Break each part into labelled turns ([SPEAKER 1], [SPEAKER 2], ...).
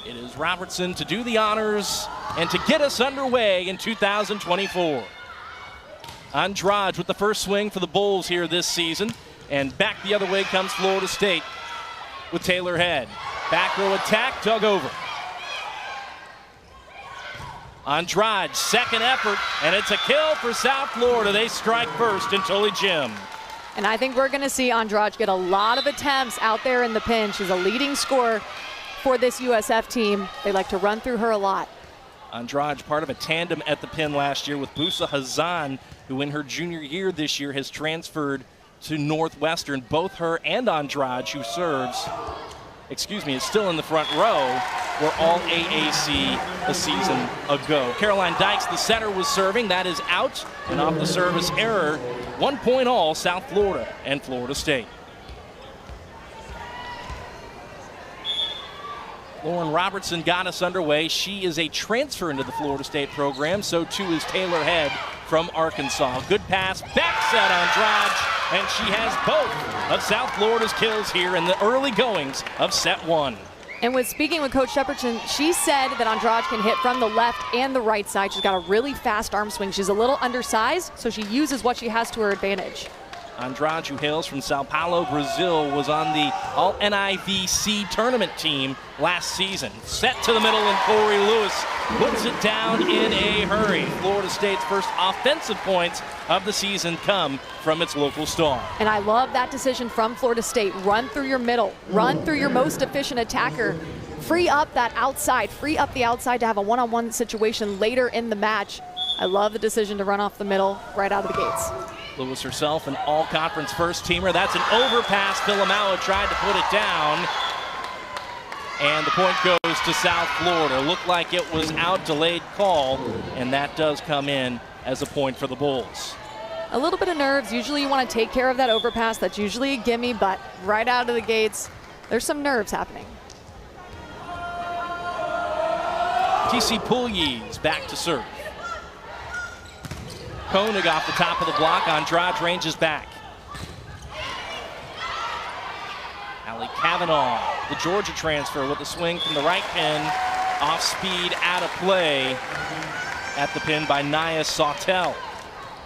[SPEAKER 1] It is Robertson to do the honors and to get us underway in 2024. Andrade with the first swing for the Bulls here this season. And back the other way comes Florida State with Taylor Head. Back row attack, dug over. Andrade, second effort, and it's a kill for South Florida. They strike first in Tully Gym.
[SPEAKER 2] And I think we're going to see Andrade get a lot of attempts out there in the pin. She's a leading scorer for this USF team. They like to run through her a lot.
[SPEAKER 1] Andrade, part of a tandem at the pin last year with Busa Hazan, who in her junior year this year has transferred to Northwestern. Both her and Andrade, who serves, is still in the front row, were all AAC a season ago. Caroline Dykes, the setter, was serving. That is out, and off the service error, 1 point all, South Florida and Florida State. Lauren Robertson got us underway. She is a transfer into the Florida State program. So too is Taylor Head from Arkansas. Good pass, back set Andrade, and she has both of South Florida's kills here in the early goings of set one.
[SPEAKER 2] And speaking with Coach Shepperton, she said that Andrade can hit from the left and the right side. She's got a really fast arm swing. She's a little undersized, so she uses what she has to her advantage.
[SPEAKER 1] Andrade, who hails from Sao Paulo, Brazil, was on the All-NIVC tournament team last season. Set to the middle, and Corey Lewis puts it down in a hurry. Florida State's first offensive points of the season come from its local star.
[SPEAKER 2] And I love that decision from Florida State. Run through your middle. Run through your most efficient attacker. Free up that outside. Free up the outside to have a one-on-one situation later in the match. I love the decision to run off the middle right out of the gates.
[SPEAKER 1] Lewis herself, an all-conference first-teamer. That's an overpass. Filamaua tried to put it down. And the point goes to South Florida. Looked like it was out, delayed call, and that does come in as a point for the Bulls.
[SPEAKER 2] A little bit of nerves. Usually you want to take care of that overpass. That's usually a gimme, but right out of the gates, there's some nerves happening.
[SPEAKER 1] TC Pugliese back to serve. Koenig off the top of the block. Andrade ranges back. Allie Kavanaugh, the Georgia transfer, with a swing from the right pin. Off speed, out of play at the pin by Naya Sautel.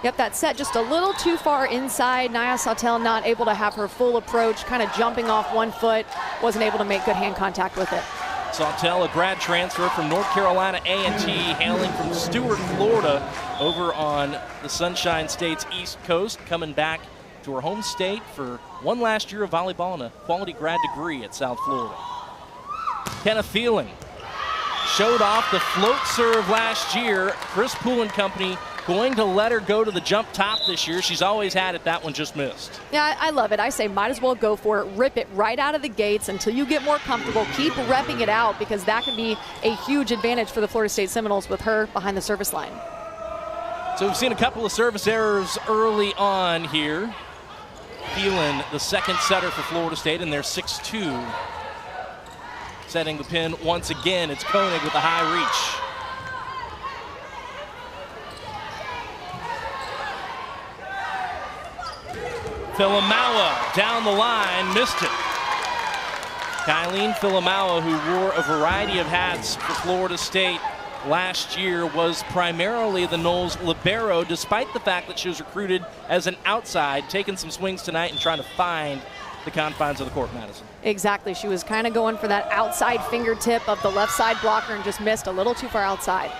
[SPEAKER 2] Yep, that set just a little too far inside. Naya Sautel not able to have her full approach, kind of jumping off 1 foot. Wasn't able to make good hand contact with it.
[SPEAKER 1] Sautel, a grad transfer from North Carolina A&T, hailing from Stuart, Florida, over on the Sunshine State's East Coast, coming back to her home state for one last year of volleyball and a quality grad degree at South Florida. Kenna Phelan showed off the float serve last year. Chris Poole and company going to let her go to the jump top this year. She's always had it. That one just missed.
[SPEAKER 2] Yeah, I love it. I say might as well go for it. Rip it right out of the gates until you get more comfortable. Keep repping it out, because that can be a huge advantage for the Florida State Seminoles with her behind the service line.
[SPEAKER 1] So we've seen a couple of service errors early on here. Phelan, the second setter for Florida State, and they're 6-2. Setting the pin once again, it's Koenig with the high reach. Filamaua down the line, missed it. Kylene Filamaua, who wore a variety of hats for Florida State last year, was primarily the Noles libero, despite the fact that she was recruited as an outside, taking some swings tonight and trying to find the confines of the court, Madison.
[SPEAKER 2] Exactly. She was kind of going for that outside fingertip of the left side blocker and just missed a little too far outside.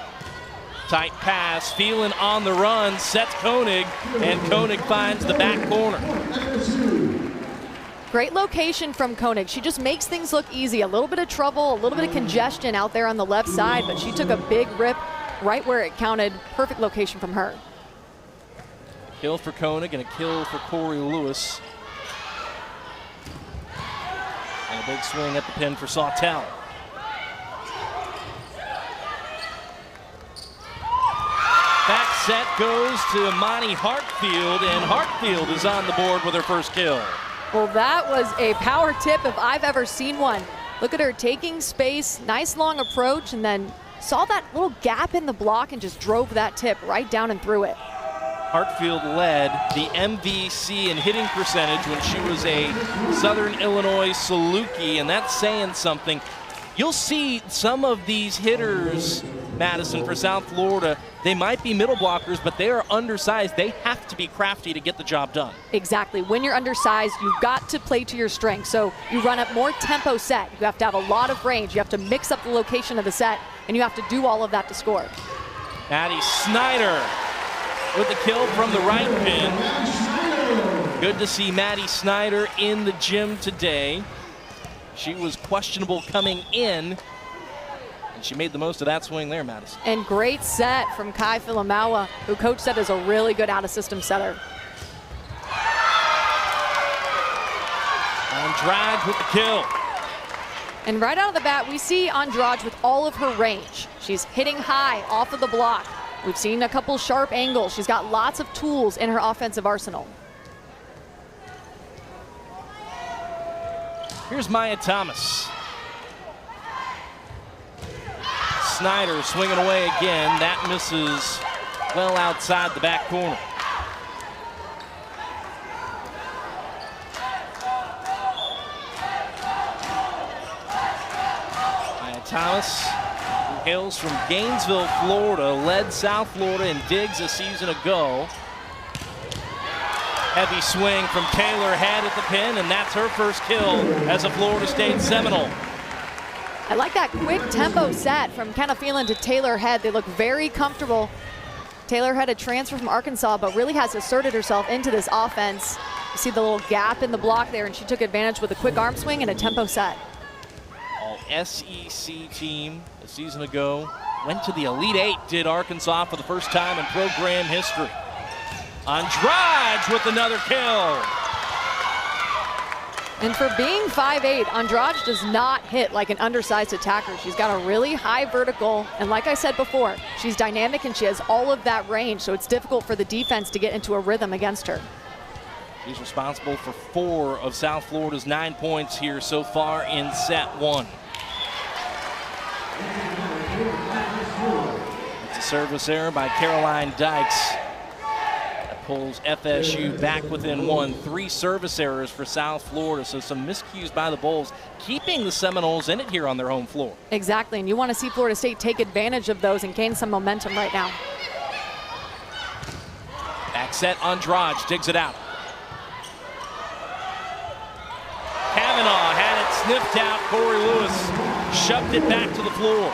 [SPEAKER 1] Tight pass, Phelan on the run, sets Koenig, and Koenig finds the back corner.
[SPEAKER 2] Great location from Koenig. She just makes things look easy. A little bit of trouble, a little bit of congestion out there on the left side, but she took a big rip right where it counted. Perfect location from her.
[SPEAKER 1] Kill for Koenig and a kill for Corey Lewis. And a big swing at the pin for Sautel. Back set goes to Imani Hartfield, and Hartfield is on the board with her first kill.
[SPEAKER 2] Well, that was a power tip if I've ever seen one. Look at her taking space, nice long approach, and then saw that little gap in the block and just drove that tip right down and through it.
[SPEAKER 1] Hartfield led the MVC in hitting percentage when she was a Southern Illinois Saluki, and that's saying something. you'll see some of these hitters, Madison, for South Florida, they might be middle blockers, but they are undersized. They have to be crafty to get the job done.
[SPEAKER 2] Exactly. When you're undersized, you've got to play to your strength. So you run up more tempo set. You have to have a lot of range. You have to mix up the location of the set, and you have to do all of that to score.
[SPEAKER 1] Maddie Snyder with the kill from the right pin. Good to see Maddie Snyder in the gym today. She was questionable coming in, and she made the most of that swing there, Madison.
[SPEAKER 2] And great set from Kai Filamaua, who coach said is a really good out-of-system setter.
[SPEAKER 1] Andrade with the kill.
[SPEAKER 2] And right out of the bat, we see Andrade with all of her range. She's hitting high off of the block. We've seen a couple sharp angles. She's got lots of tools in her offensive arsenal.
[SPEAKER 1] Here's Maya Thomas. Snyder swinging away again. That misses well outside the back corner. Maya Thomas, who hails from Gainesville, Florida, led South Florida in digs a season ago. Heavy swing from Taylor Head at the pin, and that's her first kill as a Florida State Seminole.
[SPEAKER 2] I like that quick tempo set from Kenna Phelan to Taylor Head. They look very comfortable. Taylor Head, a transfer from Arkansas, but really has asserted herself into this offense. You see the little gap in the block there, and she took advantage with a quick arm swing and a tempo set.
[SPEAKER 1] All SEC team a season ago. Went to the Elite Eight, did Arkansas for the first time in program history. Andrade with another kill.
[SPEAKER 2] And for being 5'8", Andrade does not hit like an undersized attacker. She's got a really high vertical, and like I said before, she's dynamic and she has all of that range, so it's difficult for the defense to get into a rhythm against her.
[SPEAKER 1] She's responsible for 4 of South Florida's 9 points here so far in set 1. It's a service error by Caroline Dykes. Pulls FSU back within 1. 3 service errors for South Florida, so some miscues by the Bulls, keeping the Seminoles in it here on their home floor.
[SPEAKER 2] Exactly, and you want to see Florida State take advantage of those and gain some momentum right now.
[SPEAKER 1] Back set, Andrade digs it out. Kavanaugh had it sniffed out. Corey Lewis shoved it back to the floor.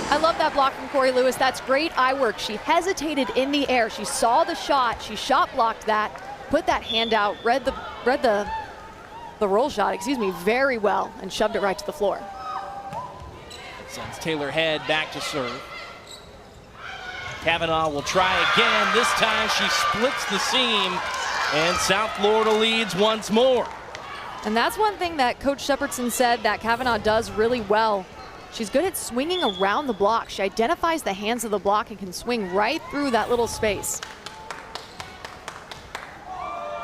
[SPEAKER 2] I love that block from Corey Lewis. That's great eye work. She hesitated in the air. She saw the shot. She shot blocked that, put that hand out, read the roll shot, very well, and shoved it right to the floor.
[SPEAKER 1] Sends Taylor Head back to serve. Kavanaugh will try again. This time she splits the seam, and South Florida leads once more.
[SPEAKER 2] And that's one thing that Coach Shepherdson said that Kavanaugh does really well. She's good at swinging around the block. She identifies the hands of the block and can swing right through that little space.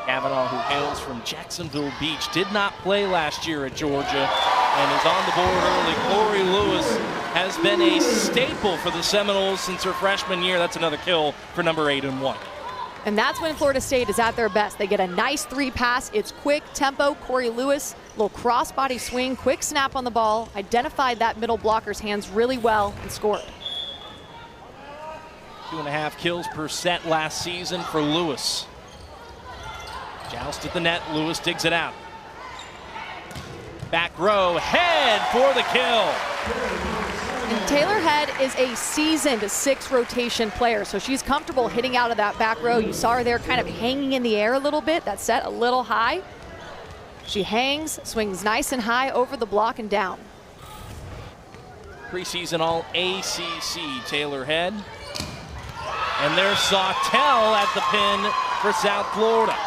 [SPEAKER 1] Kavanaugh, who hails from Jacksonville Beach, did not play last year at Georgia and is on the board early. Corey Lewis has been a staple for the Seminoles since her freshman year. That's another kill for number 8 and 1.
[SPEAKER 2] And that's when Florida State is at their best. They get a nice 3 pass. It's quick tempo. Corey Lewis, little cross-body swing, quick snap on the ball, identified that middle blocker's hands really well and scored.
[SPEAKER 1] 2.5 kills per set last season for Lewis. Joust at the net, Lewis digs it out. Back row, Head for the kill.
[SPEAKER 2] And Taylor Head is a seasoned 6 rotation player, so she's comfortable hitting out of that back row. You saw her there kind of hanging in the air a little bit. That set a little high. She hangs, swings nice and high over the block and down.
[SPEAKER 1] Preseason all ACC Taylor Head. And there's Sawtell at the pin for South Florida.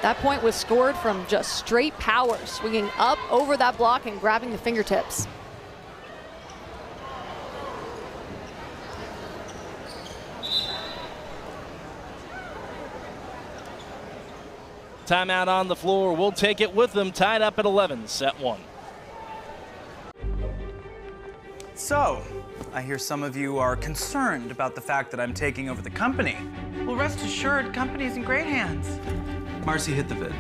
[SPEAKER 2] That point was scored from just straight power, swinging up over that block and grabbing the fingertips.
[SPEAKER 1] Timeout on the floor. We'll take it with them. Tied up at 11, set 1.
[SPEAKER 3] So, I hear some of you are concerned about the fact that I'm taking over the company. Well, rest assured, company's in great hands. Marcy, hit the vid.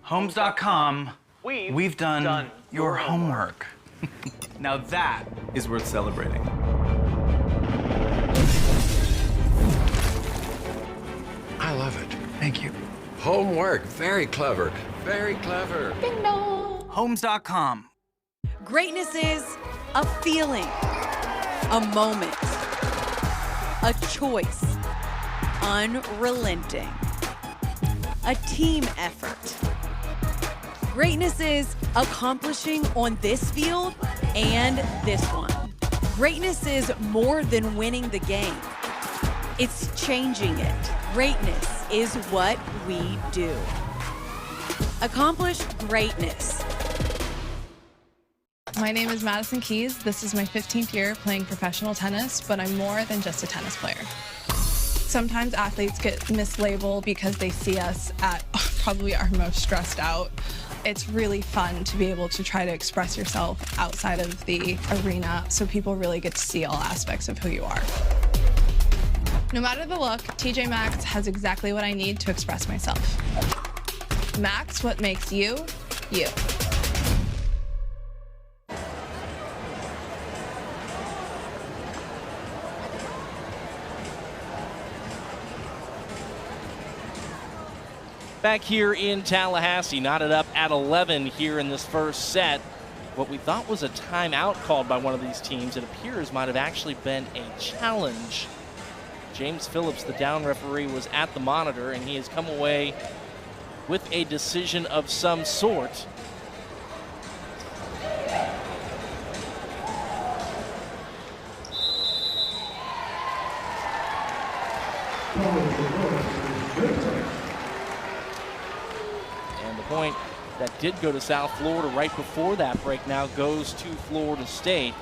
[SPEAKER 3] Homes.com We've done your homework. Now that is worth celebrating.
[SPEAKER 4] I love it.
[SPEAKER 3] Thank you.
[SPEAKER 4] Homework. Very clever. Very clever.
[SPEAKER 3] Homes.com.
[SPEAKER 5] Greatness is a feeling, a moment, a choice, unrelenting, a team effort. Greatness is accomplishing on this field and this one. Greatness is more than winning the game. It's changing it. Greatness is what we do. Accomplish greatness.
[SPEAKER 6] My name is Madison Keys. This is my 15th year playing professional tennis, but I'm more than just a tennis player. Sometimes athletes get mislabeled because they see us at probably our most stressed out. It's really fun to be able to try to express yourself outside of the arena so people really get to see all aspects of who you are. No matter the look, TJ Maxx has exactly what I need to express myself. Max, what makes you, you.
[SPEAKER 1] Back here in Tallahassee, knotted up at 11 here in this first set. What we thought was a timeout called by one of these teams, it appears might have actually been a challenge. James Phillips, the down referee, was at the monitor, and he has come away with a decision of some sort. And the point that did go to South Florida right before that break now goes to Florida State.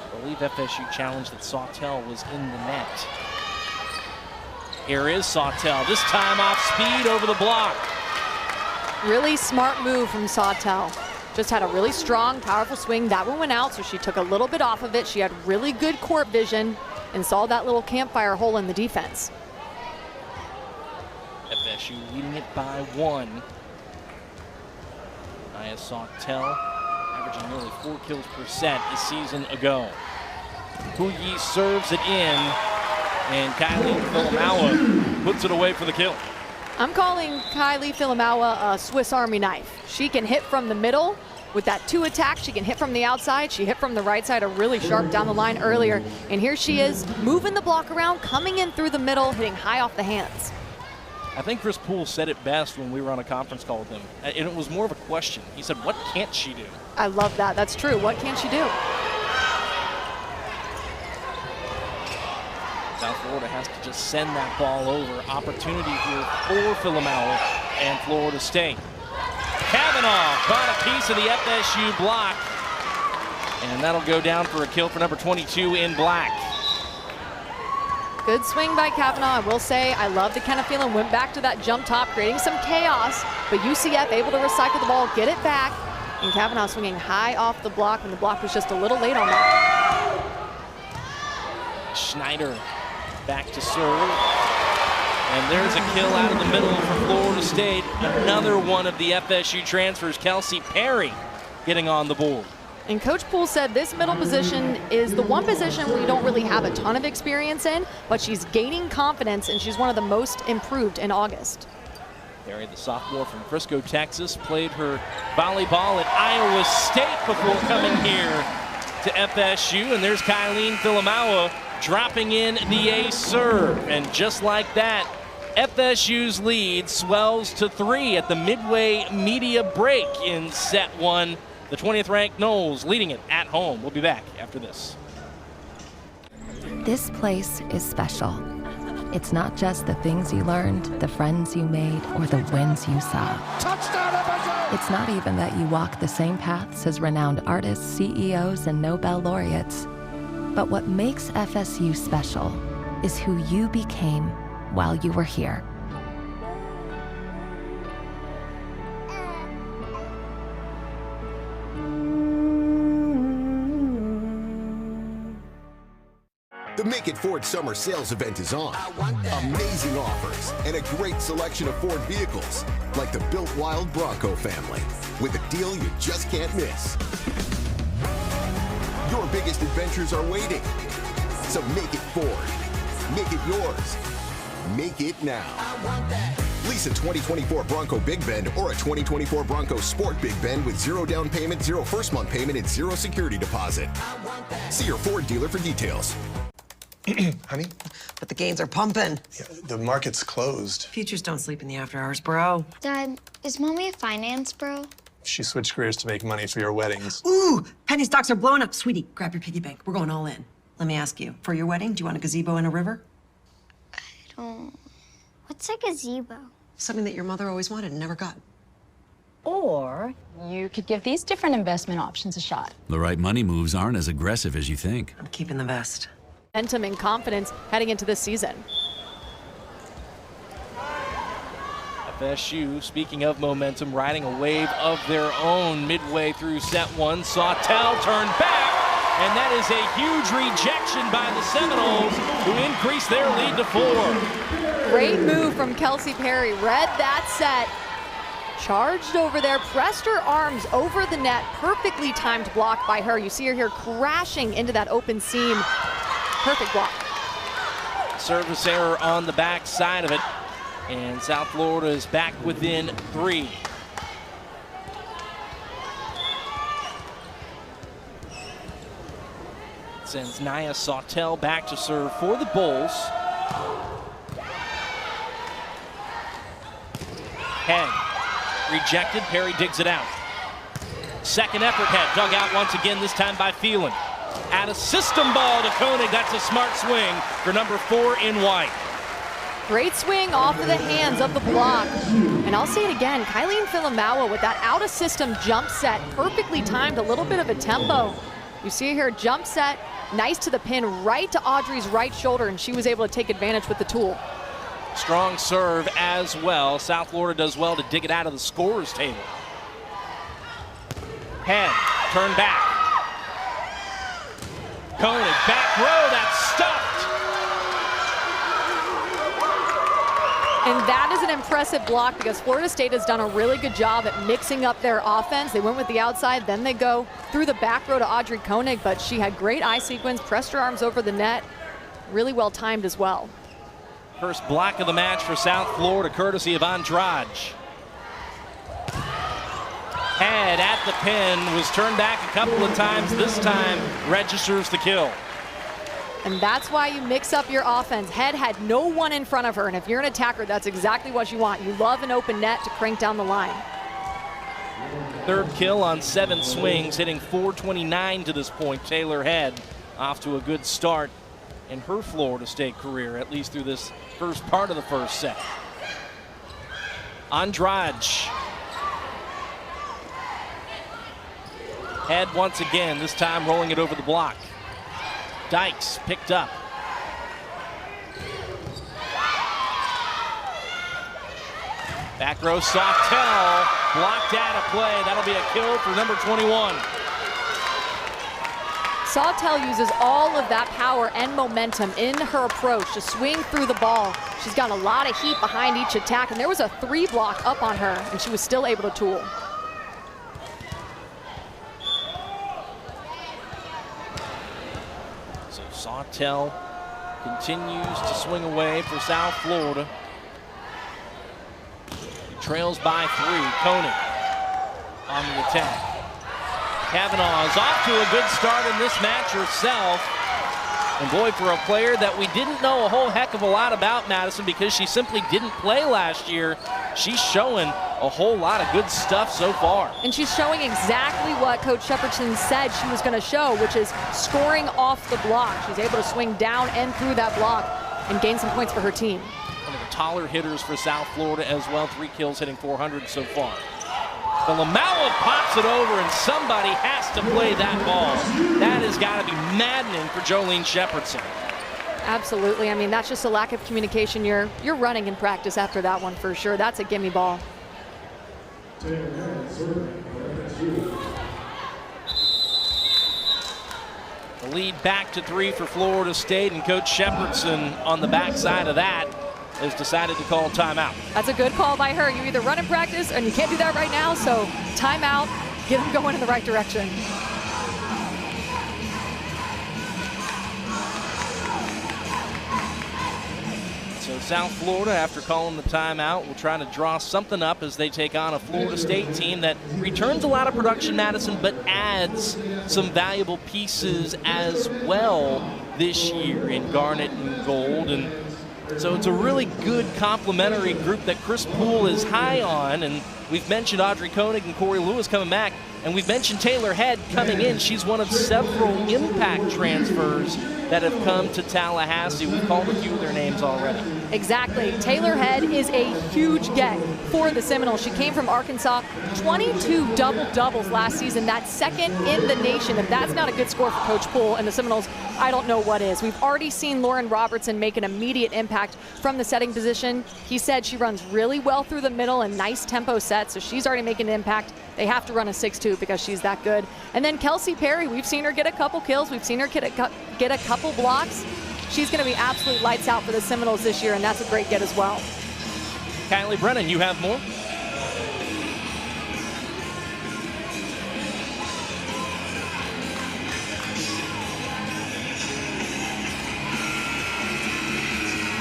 [SPEAKER 1] I believe FSU challenged that Sawtell was in the net. Here is Sawtell, this time off speed over the block.
[SPEAKER 2] Really smart move from Sawtell. Just had a really strong, powerful swing. That one went out, so she took a little bit off of it. She had really good court vision and saw that little campfire hole in the defense.
[SPEAKER 1] FSU leading it by 1. Nia Sawtell averaging nearly 4 kills per set a season ago. Puyi serves it in, and Kylie Filamawa puts it away for the kill.
[SPEAKER 2] I'm calling Kylie Filamawa a Swiss Army knife. She can hit from the middle. With that 2 attack, she can hit from the outside. She hit from the right side, a really sharp down the line earlier. And here she is, moving the block around, coming in through the middle, hitting high off the hands.
[SPEAKER 1] I think Chris Poole said it best when we were on a conference call with him. And it was more of a question. He said, what can't she do?
[SPEAKER 2] I love that. That's true. What can she do?
[SPEAKER 1] South Florida has to just send that ball over. Opportunity here for Filamawa and Florida State. Kavanaugh caught a piece of the FSU block, and that'll go down for a kill for number 22 in black.
[SPEAKER 2] Good swing by Kavanaugh. I will say I love the kind of feeling. Went back to that jump top, creating some chaos, but UCF able to recycle the ball, get it back, and Kavanaugh swinging high off the block, and the block was just a little late on that.
[SPEAKER 1] Schneider back to serve. And there's a kill out of the middle for Florida State. Another one of the FSU transfers, Kelsey Perry, getting on the board.
[SPEAKER 2] And Coach Poole said this middle position is the one position we don't really have a ton of experience in, but she's gaining confidence, and she's one of the most improved in August.
[SPEAKER 1] Perry, the sophomore from Frisco, Texas, played her volleyball at Iowa State before coming here to FSU. And there's Kylie Filamawa dropping in the ace serve. And just like that, FSU's lead swells to 3 at the midway media break in set 1. The 20th ranked Noles leading it at home. We'll be back after this.
[SPEAKER 7] This place is special. It's not just the things you learned, the friends you made, or the wins you saw.
[SPEAKER 4] Touchdown, FSU!
[SPEAKER 7] It's not even that you walk the same paths as renowned artists, CEOs, and Nobel laureates. But what makes FSU special is who you became while you were here.
[SPEAKER 8] The Make It Ford Summer Sales Event is on. Amazing offers and a great selection of Ford vehicles, like the Built Wild Bronco family, with a deal you just can't miss. Your biggest adventures are waiting. So make it Ford. Make it yours. Make it now. Lease a 2024 Bronco Big Bend or a 2024 Bronco Sport Big Bend with 0 down payment, 0 first month payment, and 0 security deposit. See your Ford dealer for details.
[SPEAKER 9] Honey?
[SPEAKER 10] But the gains are pumping.
[SPEAKER 9] Yeah, the market's closed.
[SPEAKER 10] Futures don't sleep in the after hours, bro.
[SPEAKER 11] Dad, is Mommy a finance bro?
[SPEAKER 9] She switched careers to make money for your weddings.
[SPEAKER 10] Ooh, penny stocks are blowing up. Sweetie, grab your piggy bank. We're going all in. Let me ask you, for your wedding, do you want a gazebo and a river?
[SPEAKER 11] I don't... What's a gazebo?
[SPEAKER 10] Something that your mother always wanted and never got.
[SPEAKER 12] Or you could give these different investment options a shot.
[SPEAKER 13] The right money moves aren't as aggressive as you think.
[SPEAKER 10] I'm keeping the best.
[SPEAKER 2] Momentum and confidence heading into this season.
[SPEAKER 1] FSU, speaking of momentum, riding a wave of their own midway through set one. Sawtell turned back, and that is a huge rejection by the Seminoles, who increase their lead to 4.
[SPEAKER 2] Great move from Kelsey Perry. Read that set. Charged over there, pressed her arms over the net. Perfectly timed block by her. You see her here crashing into that open seam. Perfect block.
[SPEAKER 1] Service error on the back side of it. And South Florida is back within 3. Sends Nia Sawtell back to serve for the Bulls. Head rejected. Perry digs it out. Second effort head dug out once again, this time by Phelan. At a system ball to Koenig. That's a smart swing for number 4 in white.
[SPEAKER 2] Great swing off of the hands of the block. And I'll say it again, Kylene Filamawa with that out of system jump set, perfectly timed, a little bit of a tempo. You see here, jump set, nice to the pin, right to Audrey's right shoulder, and she was able to take advantage with the tool.
[SPEAKER 1] Strong serve as well. South Florida does well to dig it out of the scorer's table. Head, turn back. Koenig, back row, that's stuffed.
[SPEAKER 2] And that is an impressive block because Florida State has done a really good job at mixing up their offense. They went with the outside, then they go through the back row to Audrey Koenig, but she had great eye sequence, pressed her arms over the net, really well timed as well.
[SPEAKER 1] First block of the match for South Florida, courtesy of Andrade. Head at the pin, was turned back a couple of times. This time registers the kill.
[SPEAKER 2] And that's why you mix up your offense. Head had no one in front of her, and if you're an attacker, that's exactly what you want. You love an open net to crank down the line.
[SPEAKER 1] Third kill on 7 swings, hitting .429 to this point. Taylor Head off to a good start in her Florida State career, at least through this first part of the first set. Andrade. Head once again, this time rolling it over the block. Dykes picked up. Back row, Sawtell blocked out of play. That'll be a kill for number 21.
[SPEAKER 2] Sawtell uses all of that power and momentum in her approach to swing through the ball. She's got a lot of heat behind each attack, and there was a 3 block up on her, and she was still able to tool.
[SPEAKER 1] So Sawtell continues to swing away for South Florida. He trails by 3. Koenig on the attack. Kavanaugh is off to a good start in this match herself. And boy, for a player that we didn't know a whole heck of a lot about, Madison, because she simply didn't play last year, she's showing a whole lot of good stuff so far.
[SPEAKER 2] And she's showing exactly what Coach Shepardson said she was going to show, which is scoring off the block. She's able to swing down and through that block and gain some points for her team.
[SPEAKER 1] One of the taller hitters for South Florida as well. 3 kills, hitting .400 so far. Filamawa pops it over, and somebody has to play that ball. That has got to be maddening for Jolene Shepardson.
[SPEAKER 2] Absolutely. I mean, that's just a lack of communication. You're running in practice after that one for sure. That's a gimme ball.
[SPEAKER 1] Lead back to 3 for Florida State, and Coach Shepherdson on the backside of that has decided to call timeout.
[SPEAKER 2] That's a good call by her. You either run in practice, and you can't do that right now, so timeout, get them going in the right direction.
[SPEAKER 1] So South Florida, after calling the timeout, will try to draw something up as they take on a Florida State team that returns a lot of production, Madison, but adds some valuable pieces as well this year in Garnet and Gold. And so it's a really good complementary group that Chris Poole is high on. And we've mentioned Audrey Koenig and Corey Lewis coming back. And we've mentioned Taylor Head coming in. She's one of several impact transfers that have come to Tallahassee. We've called a few of their names already.
[SPEAKER 2] Exactly. Taylor Head is a huge get for the Seminoles. She came from Arkansas, 22 double-doubles last season. That's second in the nation. If that's not a good score for Coach Poole and the Seminoles, I don't know what is. We've already seen Lauren Robertson make an immediate impact from the setting position. He said she runs really well through the middle and nice tempo sets, so she's already making an impact. They have to run a 6-2 because she's that good. And then Kelsey Perry, we've seen her get a couple kills. We've seen her get a couple blocks. She's going to be absolute lights out for the Seminoles this year, and that's a great get as well.
[SPEAKER 1] Kylie Brennan, you have more?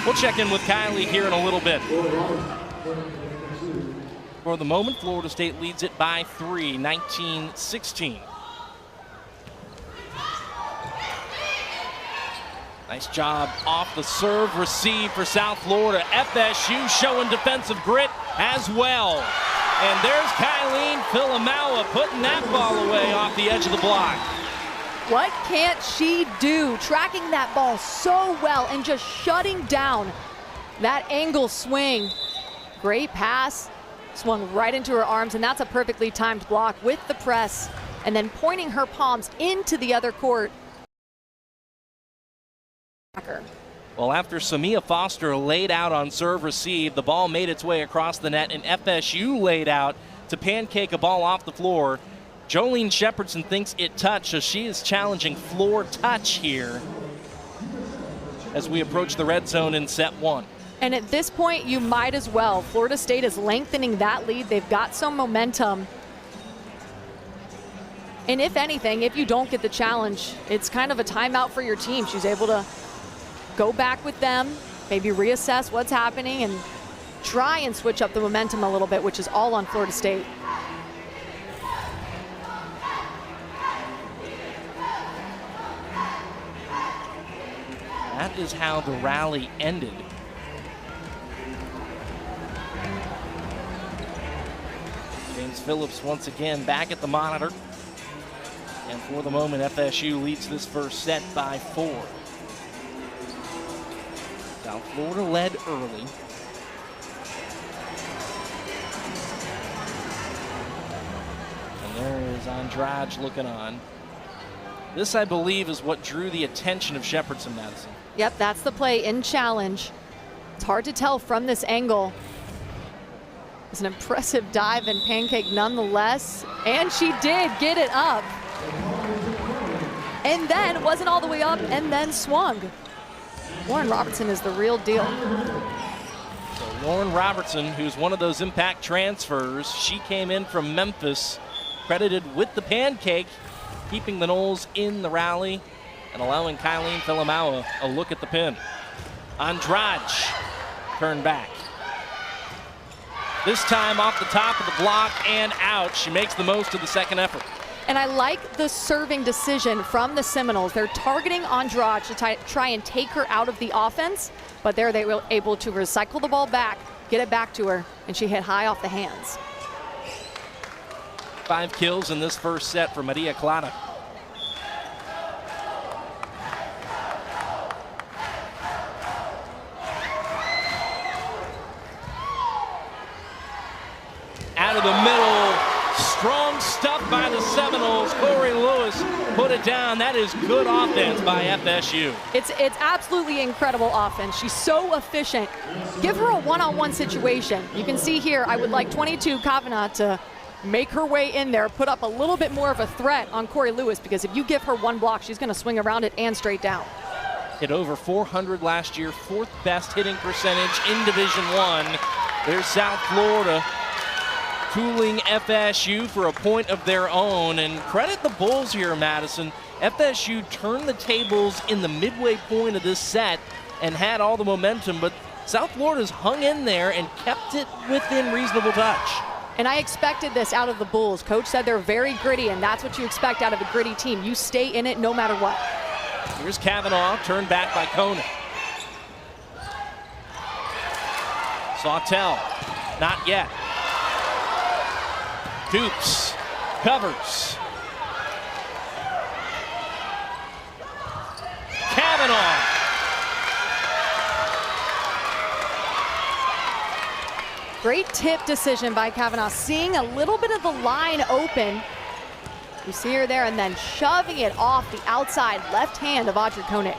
[SPEAKER 1] We'll check in with Kylie here in a little bit. For the moment, Florida State leads it by 3, 19-16. Nice job off the serve, receive for South Florida. FSU showing defensive grit as well. And there's Kylene Filamaua putting that ball away off the edge of the block.
[SPEAKER 2] What can't she do? Tracking that ball so well and just shutting down that angle swing. Great pass, swung right into her arms, and that's a perfectly timed block with the press, and then pointing her palms into the other court.
[SPEAKER 1] Well, after Samia Foster laid out on serve receive, the ball made its way across the net, and FSU laid out to pancake a ball off the floor. Jolene Shepherdson thinks it touched, so she is challenging floor touch here as we approach the red zone in set 1.
[SPEAKER 2] And at this point, you might as well. Florida State is lengthening that lead. They've got some momentum. And if anything, if you don't get the challenge, it's kind of a timeout for your team. She's able to go back with them, maybe reassess what's happening, and try and switch up the momentum a little bit, which is all on Florida State.
[SPEAKER 1] That is how the rally ended. James Phillips once again back at the monitor. And for the moment, FSU leads this first set by 4. South Florida led early. And there is Andrade looking on. This, I believe, is what drew the attention of Shepherdson, Madison.
[SPEAKER 2] Yep, that's the play in challenge. It's hard to tell from this angle. It's an impressive dive and pancake nonetheless. And she did get it up. And then wasn't all the way up and then swung. Lauren Robertson is the real deal.
[SPEAKER 1] So Lauren Robertson, who's one of those impact transfers, she came in from Memphis, credited with the pancake, keeping the Noles in the rally and allowing Kylene Filamaua a look at the pin. Andrade turned back. This time off the top of the block and out. She makes the most of the second effort.
[SPEAKER 2] And I like the serving decision from the Seminoles. They're targeting Andrade to try and take her out of the offense, but there they were able to recycle the ball back, get it back to her, and she hit high off the hands.
[SPEAKER 1] 5 kills in this first set for Maria Clara. Out of the middle, strong stuff by the Seminoles. Corey Lewis put it down. That is good offense by FSU.
[SPEAKER 2] It's absolutely incredible offense. She's so efficient. Give her a one-on-one situation. You can see here, I would like 22 Kavanaugh to make her way in there, put up a little bit more of a threat on Corey Lewis, because if you give her one block, she's going to swing around it and straight down.
[SPEAKER 1] Hit over 400 last year, 4th best hitting percentage in Division I. There's South Florida cooling FSU for a point of their own. And credit the Bulls here, Madison. FSU turned the tables in the midway point of this set and had all the momentum, but South Florida's hung in there and kept it within reasonable touch.
[SPEAKER 2] And I expected this out of the Bulls. Coach said they're very gritty, and that's what you expect out of a gritty team. You stay in it no matter what.
[SPEAKER 1] Here's Kavanaugh, turned back by Koenig. Sawtell, not yet. Dukes, covers. Kavanaugh.
[SPEAKER 2] Great tip decision by Kavanaugh, seeing a little bit of the line open. You see her there, and then shoving it off the outside left hand of Audrey Koenig.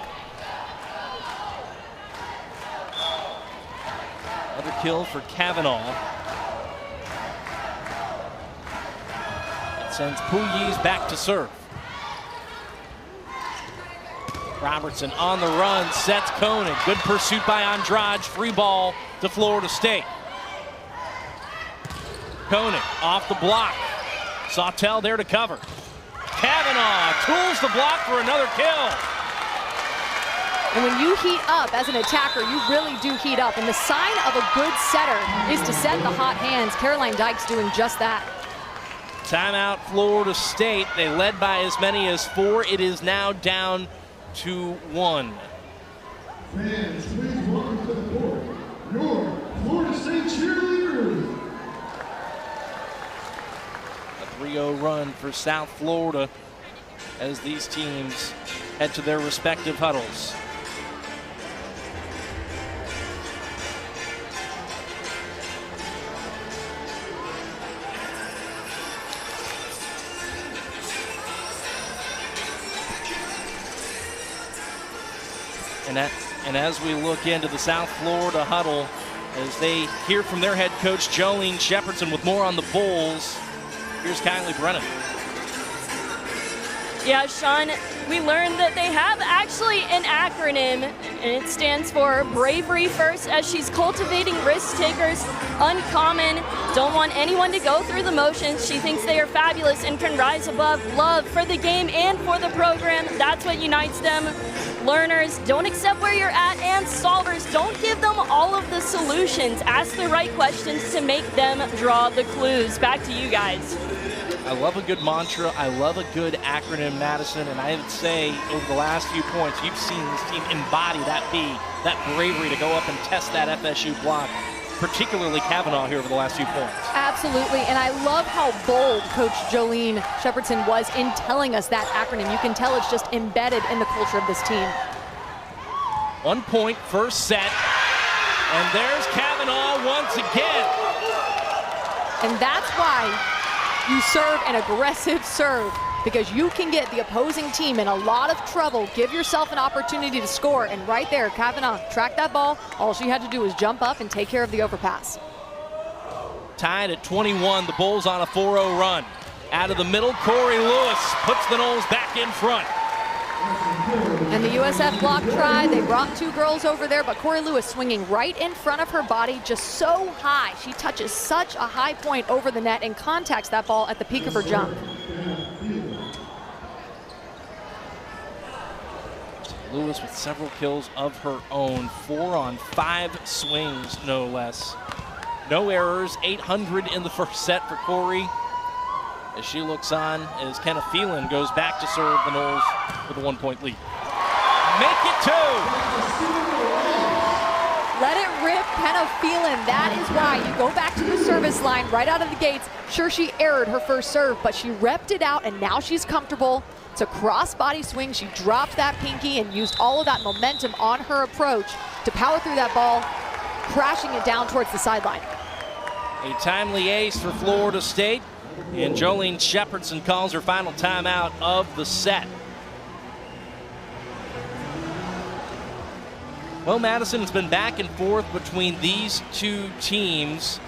[SPEAKER 1] Another kill for Kavanaugh. That sends Pugliese back to serve. Robertson on the run, sets Koenig. Good pursuit by Andrade, free ball to Florida State. Koenig off the block. Sawtell there to cover. Kavanaugh tools the block for another kill.
[SPEAKER 2] And when you heat up as an attacker, you really do heat up. And the sign of a good setter is to set the hot hands. Caroline Dyke's doing just that.
[SPEAKER 1] Timeout, Florida State. They led by as many as 4. It is now down to 1.
[SPEAKER 14] Fans, please welcome to the court your Florida State cheerleaders.
[SPEAKER 1] A 3-0 run for South Florida as these teams head to their respective huddles. And as we look into the South Florida huddle, as they hear from their head coach, Jolene Shepardson, with more on the Bulls, here's Kylie Brennan.
[SPEAKER 15] Yeah, Sean, we learned that they have actually an acronym, and it stands for Bravery First, as she's cultivating risk takers, uncommon, don't want anyone to go through the motions. She thinks they are fabulous and can rise above. Love for the game and for the program. That's what unites them. Learners, don't accept where you're at, and solvers, don't give them all of the solutions. Ask the right questions to make them draw the clues. Back to you guys.
[SPEAKER 1] I love a good mantra. I love a good acronym, Madison. And I would say over the last few points, you've seen this team embody that bravery to go up and test that FSU block, particularly Kavanaugh here over the last few points.
[SPEAKER 2] Absolutely, and I love how bold Coach Jolene Shepardson was in telling us that acronym. You can tell it's just embedded in the culture of this team.
[SPEAKER 1] 1 point, first set, and there's Kavanaugh once again.
[SPEAKER 2] And that's why you serve an aggressive serve, because you can get the opposing team in a lot of trouble. Give yourself an opportunity to score, and right there, Kavanaugh tracked that ball. All she had to do was jump up and take care of the overpass.
[SPEAKER 1] Tied at 21, the Bulls on a 4-0 run. Out of the middle, Corey Lewis puts the Noles back in front.
[SPEAKER 2] And the USF block try, they brought 2 girls over there, but Corey Lewis swinging right in front of her body, just so high. She touches such a high point over the net and contacts that ball at the peak of her jump.
[SPEAKER 1] Lewis with several kills of her own, 4 on 5 swings, no less. No errors, 800 in the first set for Corey. As she looks on, as Kenna Phelan goes back to serve the Noles with a 1-point lead. Make it 2!
[SPEAKER 2] Let it rip, Kenna Phelan. That is why you go back to the service line right out of the gates. Sure, she erred her first serve, but she repped it out, and now she's comfortable. It's a cross-body swing. She dropped that pinky and used all of that momentum on her approach to power through that ball, crashing it down towards the sideline.
[SPEAKER 1] A timely ace for Florida State, and Jolene Shepardson calls her final timeout of the set. Well, Madison, it's been back and forth between these two teams.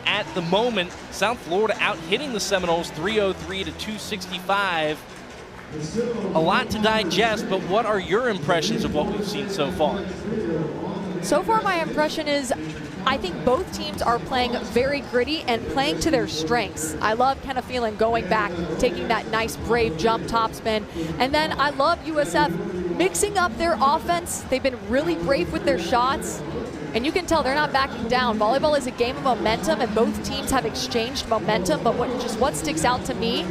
[SPEAKER 1] at the moment. South Florida out hitting the Seminoles 303 to 265. A lot to digest, but what are your impressions of what we've seen so far?
[SPEAKER 2] So far, my impression is I think both teams are playing very gritty and playing to their strengths. I love Kenna Phelan going back, taking that nice, brave jump topspin. And then I love USF mixing up their offense. They've been really brave with their shots. And you can tell they're not backing down. Volleyball is a game of momentum, and both teams have exchanged momentum. But what sticks out to me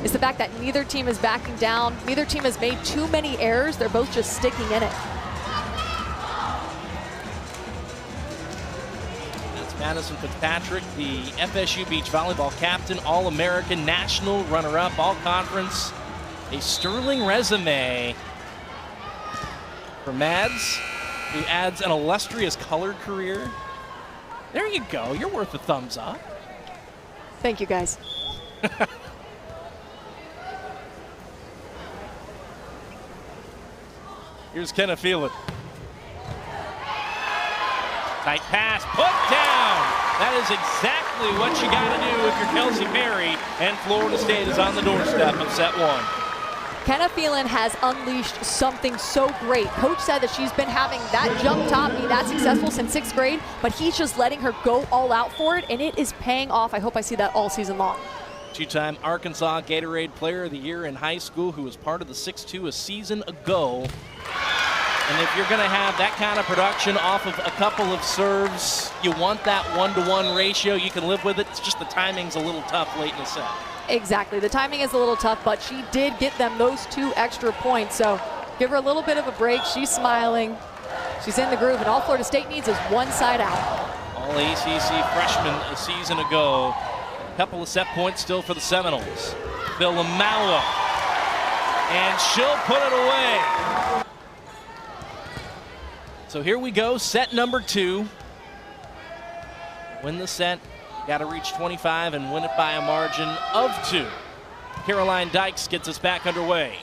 [SPEAKER 2] is the fact that neither team is backing down. Neither team has made too many errors. They're both just sticking in it.
[SPEAKER 1] That's Madison Fitzpatrick, the FSU Beach Volleyball captain, All-American, national runner-up, all-conference. A sterling resume for Mads, who adds an illustrious colored career. There you go. You're worth a thumbs up.
[SPEAKER 2] Thank you, guys.
[SPEAKER 1] Here's Kenna Phelan. Tight pass, put down. That is exactly what you got to do if you're Kelsey Perry, and Florida State is on the doorstep of set one.
[SPEAKER 2] Kenna Phelan has unleashed something so great. Coach said that she's been having that jump top be that successful since 6th grade, but he's just letting her go all out for it, and it is paying off. I hope I see that all season long.
[SPEAKER 1] Two-time Arkansas Gatorade Player of the Year in high school, who was part of the 6-2 a season ago. And if you're going to have that kind of production off of a couple of serves, you want that 1-to-1 ratio. You can live with it. It's just the timing's a little tough late in the set.
[SPEAKER 2] Exactly. The timing is a little tough, but she did get them those 2 extra points. So give her a little bit of a break. She's smiling. She's in the groove, and all Florida State needs is one side out.
[SPEAKER 1] All ACC freshman a season ago. A couple of set points still for the Seminoles. Villamauer. And she'll put it away. So here we go, set number 2. Win the set. Got to reach 25 and win it by a margin of 2. Caroline Dykes gets us back underway.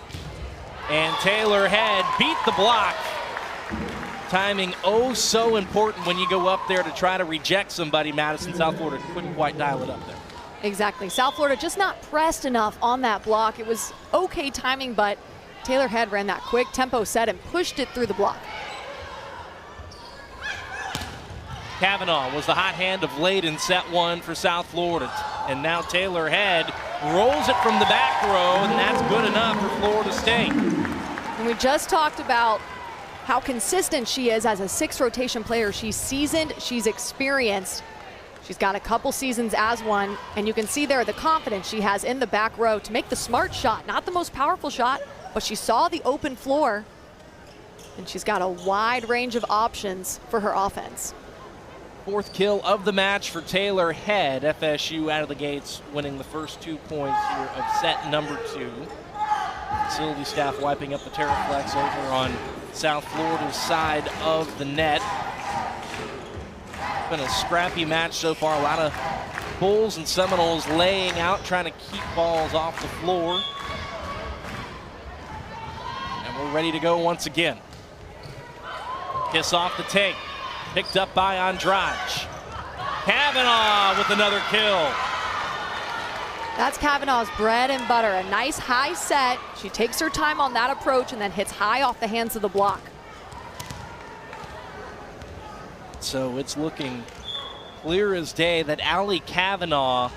[SPEAKER 1] And Taylor Head beat the block. Timing oh so important when you go up there to try to reject somebody. Madison, South Florida couldn't quite dial it up there.
[SPEAKER 2] Exactly. South Florida just not pressed enough on that block. It was okay timing, but Taylor Head ran that quick tempo set and pushed it through the block.
[SPEAKER 1] Kavanaugh was the hot hand of late in set 1 for South Florida. And now Taylor Head rolls it from the back row, and that's good enough for Florida State.
[SPEAKER 2] And we just talked about how consistent she is as a 6th rotation player. She's seasoned, she's experienced. She's got a couple seasons as one, and you can see there the confidence she has in the back row to make the smart shot, not the most powerful shot, but she saw the open floor, and she's got a wide range of options for her offense.
[SPEAKER 1] 4th kill of the match for Taylor Head. FSU out of the gates winning the first 2 points here of set number 2. Facility staff wiping up the Terraflex over on South Florida's side of the net. It's been a scrappy match so far. A lot of Bulls and Seminoles laying out, trying to keep balls off the floor. And we're ready to go once again. Kiss off the take. Picked up by Andrade. Kavanaugh with another kill.
[SPEAKER 2] That's Kavanaugh's bread and butter. A nice high set. She takes her time on that approach and then hits high off the hands of the block.
[SPEAKER 1] So it's looking clear as day that Allie Kavanaugh,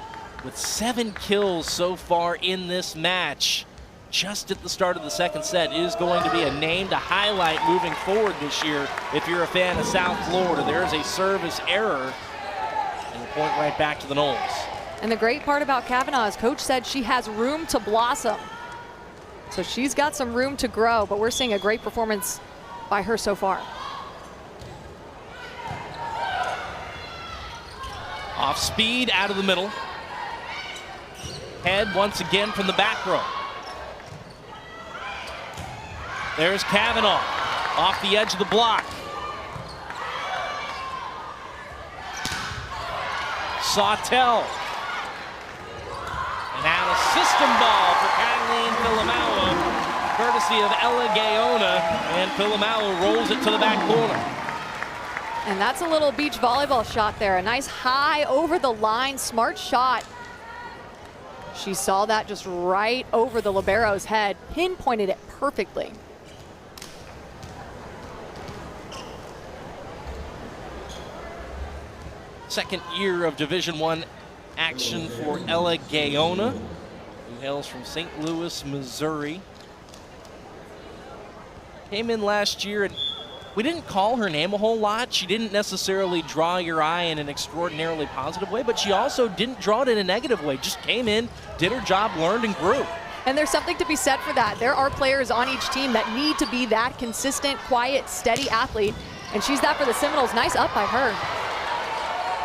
[SPEAKER 1] with 7 kills so far in this match, just at the start of the second set, is going to be a name to highlight moving forward this year if you're a fan of South Florida. There's a service error and a point right back to the Noles.
[SPEAKER 2] And the great part about Kavanaugh is Coach said she has room to blossom. So she's got some room to grow, but we're seeing a great performance by her so far.
[SPEAKER 1] Off speed, out of the middle. Head once again from the back row. There's Kavanaugh off the edge of the block. Sawtell. And out a system ball for Kathleen Villamauer, courtesy of Ella Gaona, and Villamauer rolls it to the back corner.
[SPEAKER 2] And that's a little beach volleyball shot there. A nice high over the line, smart shot. She saw that just right over the libero's head, pinpointed it perfectly.
[SPEAKER 1] Second year of Division I action for Ella Gaona, who hails from St. Louis, Missouri. Came in last year, and we didn't call her name a whole lot. She didn't necessarily draw your eye in an extraordinarily positive way, but she also didn't draw it in a negative way. Just came in, did her job, learned, and grew.
[SPEAKER 2] And there's something to be said for that. There are players on each team that need to be that consistent, quiet, steady athlete, and she's that for the Seminoles. Nice up by her.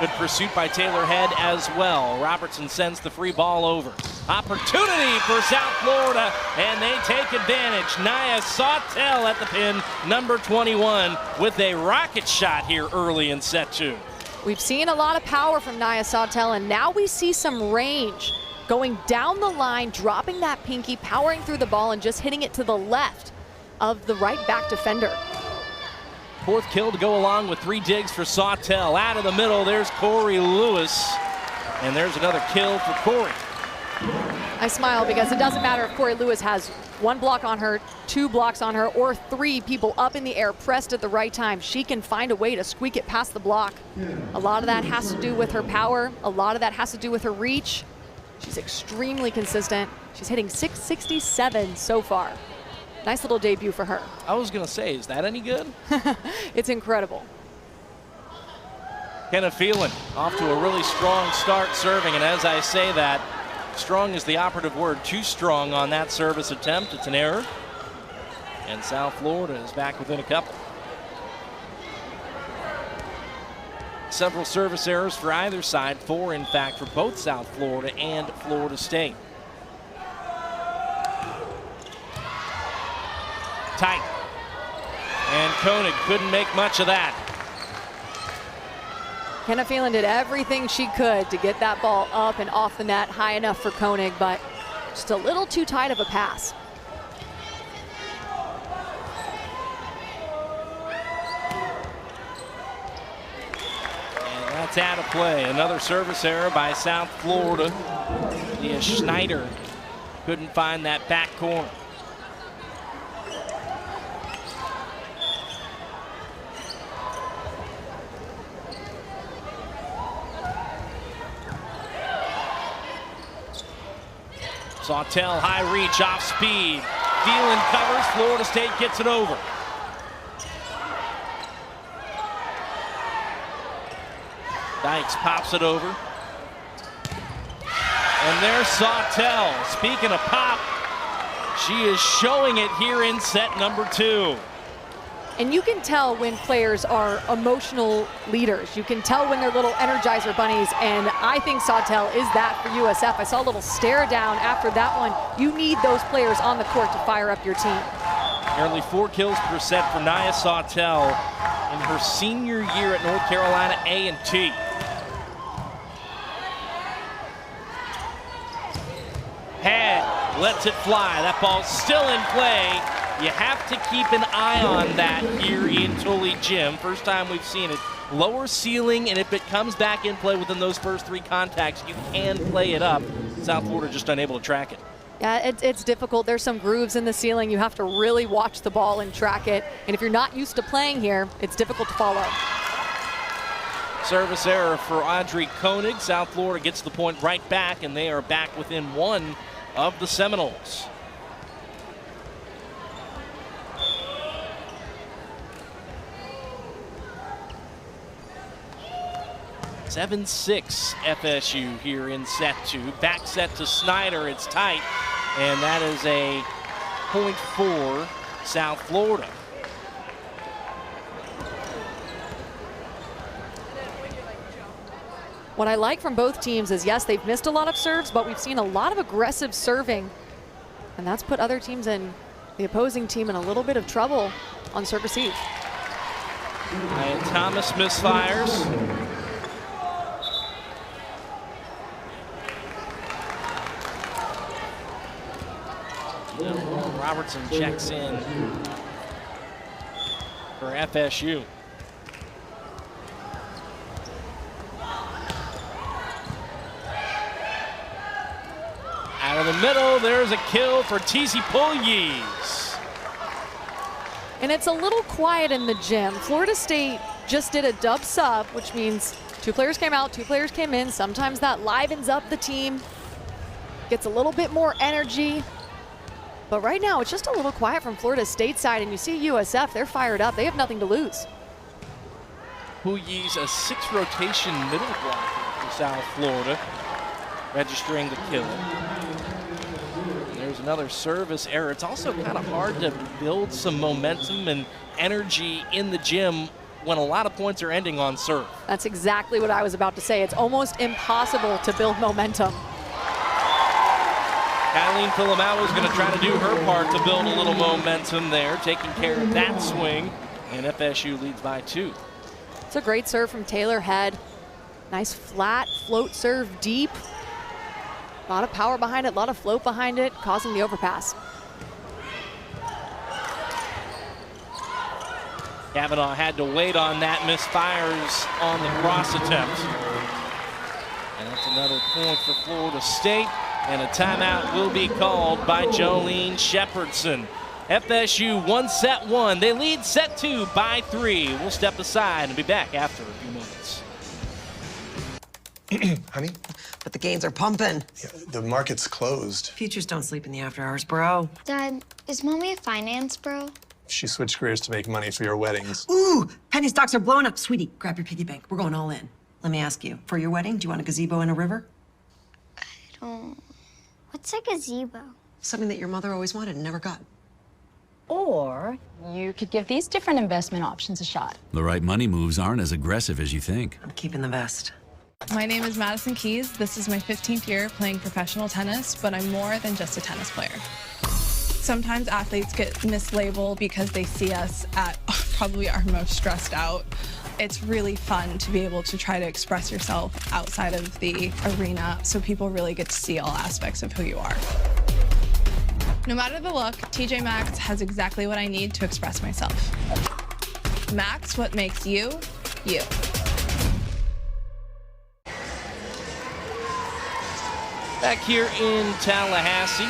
[SPEAKER 1] Good pursuit by Taylor Head as well. Robertson sends the free ball over. Opportunity for South Florida, and they take advantage. Nia Sawtell at the pin, number 21, with a rocket shot here early in set 2.
[SPEAKER 2] We've seen a lot of power from Nia Sawtell, and now we see some range. Going down the line, dropping that pinky, powering through the ball, and just hitting it to the left of the right back defender.
[SPEAKER 1] Fourth kill to go along with 3 digs for Sawtell. Out of the middle, there's Corey Lewis. And there's another kill for Corey.
[SPEAKER 2] I smile because it doesn't matter if Corey Lewis has 1 block on her, 2 blocks on her, or 3 people up in the air pressed at the right time. She can find a way to squeak it past the block. A lot of that has to do with her power. A lot of that has to do with her reach. She's extremely consistent. She's hitting .667 so far. Nice little debut for her.
[SPEAKER 1] I was going to say, is that any good?
[SPEAKER 2] It's incredible.
[SPEAKER 1] Kenna Phelan off to a really strong start serving, and as I say that, strong is the operative word. Too strong on that service attempt. It's an error. And South Florida is back within a couple. Several service errors for either side. 4, in fact, for both South Florida and Florida State. Tight. And Koenig couldn't make much of that.
[SPEAKER 2] Kenna Phelan did everything she could to get that ball up and off the net high enough for Koenig, but just a little too tight of a pass.
[SPEAKER 1] And that's out of play. Another service error by South Florida. Leah Schneider couldn't find that back corner. Sawtell, high reach, off speed. Phelan covers, Florida State gets it over. Dykes pops it over. And there's Sawtell. Speaking of pop, she is showing it here in set number 2.
[SPEAKER 2] And you can tell when players are emotional leaders. You can tell when they're little Energizer bunnies, and I think Sawtell is that for USF. I saw a little stare down after that one. You need those players on the court to fire up your team.
[SPEAKER 1] Nearly 4 kills per set for Nia Sawtell in her senior year at North Carolina A&T. Head lets it fly. That ball's still in play. You have to keep an eye on that here in Tully Gym. First time we've seen it. Lower ceiling, and if it comes back in play within those first 3 contacts, you can play it up. South Florida just unable to track it.
[SPEAKER 2] Yeah, it's difficult. There's some grooves in the ceiling. You have to really watch the ball and track it. And if you're not used to playing here, it's difficult to follow.
[SPEAKER 1] Service error for Audrey Koenig. South Florida gets the point right back, and they are back within 1 of the Seminoles. 7-6 FSU here in set 2. Back set to Snyder, it's tight, and that is a point for South Florida.
[SPEAKER 2] What I like from both teams is, yes, they've missed a lot of serves, but we've seen a lot of aggressive serving, and that's put other teams in, the opposing team, in a little bit of trouble on serve receive.
[SPEAKER 1] And Thomas misfires. Robertson checks in for FSU. Out of the middle, there's a kill for TC Pugliese.
[SPEAKER 2] And it's a little quiet in the gym. Florida State just did a dub sub, which means 2 players came out, 2 players came in. Sometimes that livens up the team, gets a little bit more energy. But right now, it's just a little quiet from Florida State side, and you see USF, they're fired up. They have nothing to lose.
[SPEAKER 1] Pugliese, a 6 rotation middle blocker for South Florida, registering the kill. And there's another service error. It's also kind of hard to build some momentum and energy in the gym when a lot of points are ending on serve.
[SPEAKER 2] That's exactly what I was about to say. It's almost impossible to build momentum.
[SPEAKER 1] Kylie Filamawa is going to try to do her part to build a little momentum there, taking care of that swing, and FSU leads by 2.
[SPEAKER 2] It's a great serve from Taylor Head. Nice flat float serve deep. A lot of power behind it, a lot of float behind it, causing the overpass.
[SPEAKER 1] Kavanaugh had to wait on that, misfires on the cross attempt. And that's another point for Florida State. And a timeout will be called by Jolene Shepherdson. FSU won set 1. They lead set 2 by 3. We'll step aside and be back after a few moments.
[SPEAKER 9] Honey?
[SPEAKER 10] But the gains are pumping.
[SPEAKER 9] Yeah, the market's closed.
[SPEAKER 10] Futures don't sleep in the after hours, bro.
[SPEAKER 11] Dad, is Mommy a finance bro?
[SPEAKER 9] She switched careers to make money for your weddings.
[SPEAKER 10] Ooh, penny stocks are blowing up. Sweetie, grab your piggy bank. We're going all in. Let me ask you, for your wedding, do you want a gazebo in a river?
[SPEAKER 11] I don't... What's a gazebo?
[SPEAKER 10] Something that your mother always wanted and never got.
[SPEAKER 12] Or you could give these different investment options a shot.
[SPEAKER 13] The right money moves aren't as aggressive as you think.
[SPEAKER 10] I'm keeping the vest.
[SPEAKER 6] My name is Madison Keys. This is my 15th year playing professional tennis, but I'm more than just a tennis player. Sometimes athletes get mislabeled because they see us at probably our most stressed out. It's really fun to be able to try to express yourself outside of the arena so people really get to see all aspects of who you are. No matter the look, TJ Maxx has exactly what I need to express myself. Maxx, what makes you, you.
[SPEAKER 1] Back here in Tallahassee,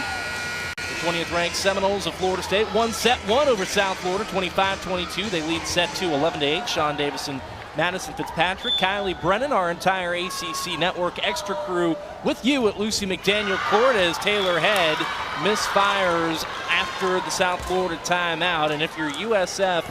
[SPEAKER 1] the 20th ranked Seminoles of Florida State won set 1 over South Florida, 25-22. They lead set 2, 11-8. Sean Davison, Madison Fitzpatrick, Kylie Brennan, our entire ACC Network extra crew with you at Lucy McDaniel Court as Taylor Head misfires after the South Florida timeout. And if you're USF,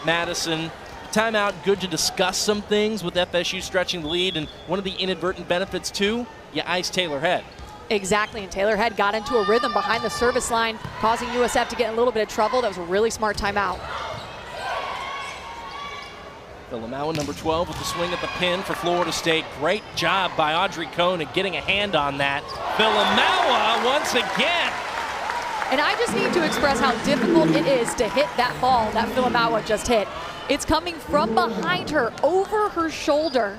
[SPEAKER 1] Madison, timeout good to discuss some things with FSU stretching the lead, and one of the inadvertent benefits too, you ice Taylor Head.
[SPEAKER 2] Exactly, and Taylor Head got into a rhythm behind the service line, causing USF to get in a little bit of trouble. That was a really smart timeout.
[SPEAKER 1] Filamawa, number 12, with the swing at the pin for Florida State. Great job by Audrey Koenig getting a hand on that. Filamawa once again.
[SPEAKER 2] And I just need to express how difficult it is to hit that ball that Filamawa just hit. It's coming from behind her, over her shoulder.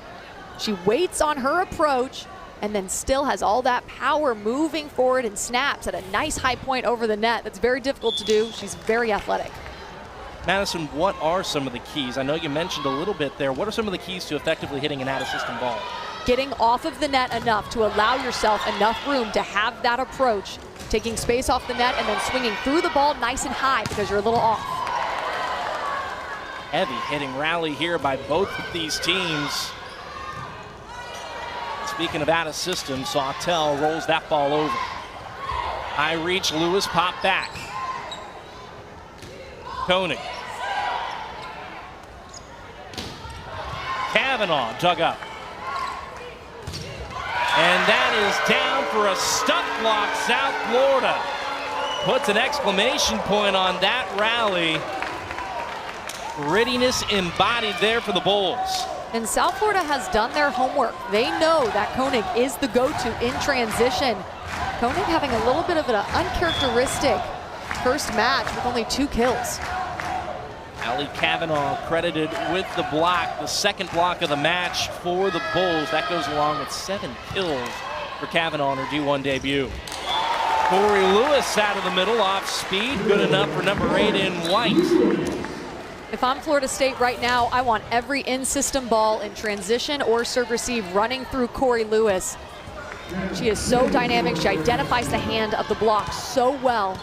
[SPEAKER 2] She waits on her approach, and then still has all that power moving forward and snaps at a nice high point over the net. That's very difficult to do. She's very athletic.
[SPEAKER 1] Madison, what are some of the keys? I know you mentioned a little bit there. What are some of the keys to effectively hitting an out-of-system ball?
[SPEAKER 2] Getting off of the net enough to allow yourself enough room to have that approach, taking space off the net and then swinging through the ball nice and high because you're a little off.
[SPEAKER 1] Heavy hitting rally here by both of these teams. Speaking of out of system, Sawtell rolls that ball over. High reach, Lewis pop back. Koenig. Kavanaugh dug up. And that is down for a stuck block. South Florida puts an exclamation point on that rally. Grittiness embodied there for the Bulls.
[SPEAKER 2] And South Florida has done their homework. They know that Koenig is the go-to in transition. Koenig having a little bit of an uncharacteristic first match with only 2 kills.
[SPEAKER 1] Allie Kavanaugh credited with the block, the second block of the match for the Bulls. That goes along with 7 kills for Kavanaugh on her D1 debut. Corey Lewis out of the middle, off speed, good enough for number 8 in white.
[SPEAKER 2] If I'm Florida State right now, I want every in-system ball in transition or serve receive running through Corey Lewis. She is so dynamic. She identifies the hand of the block so well.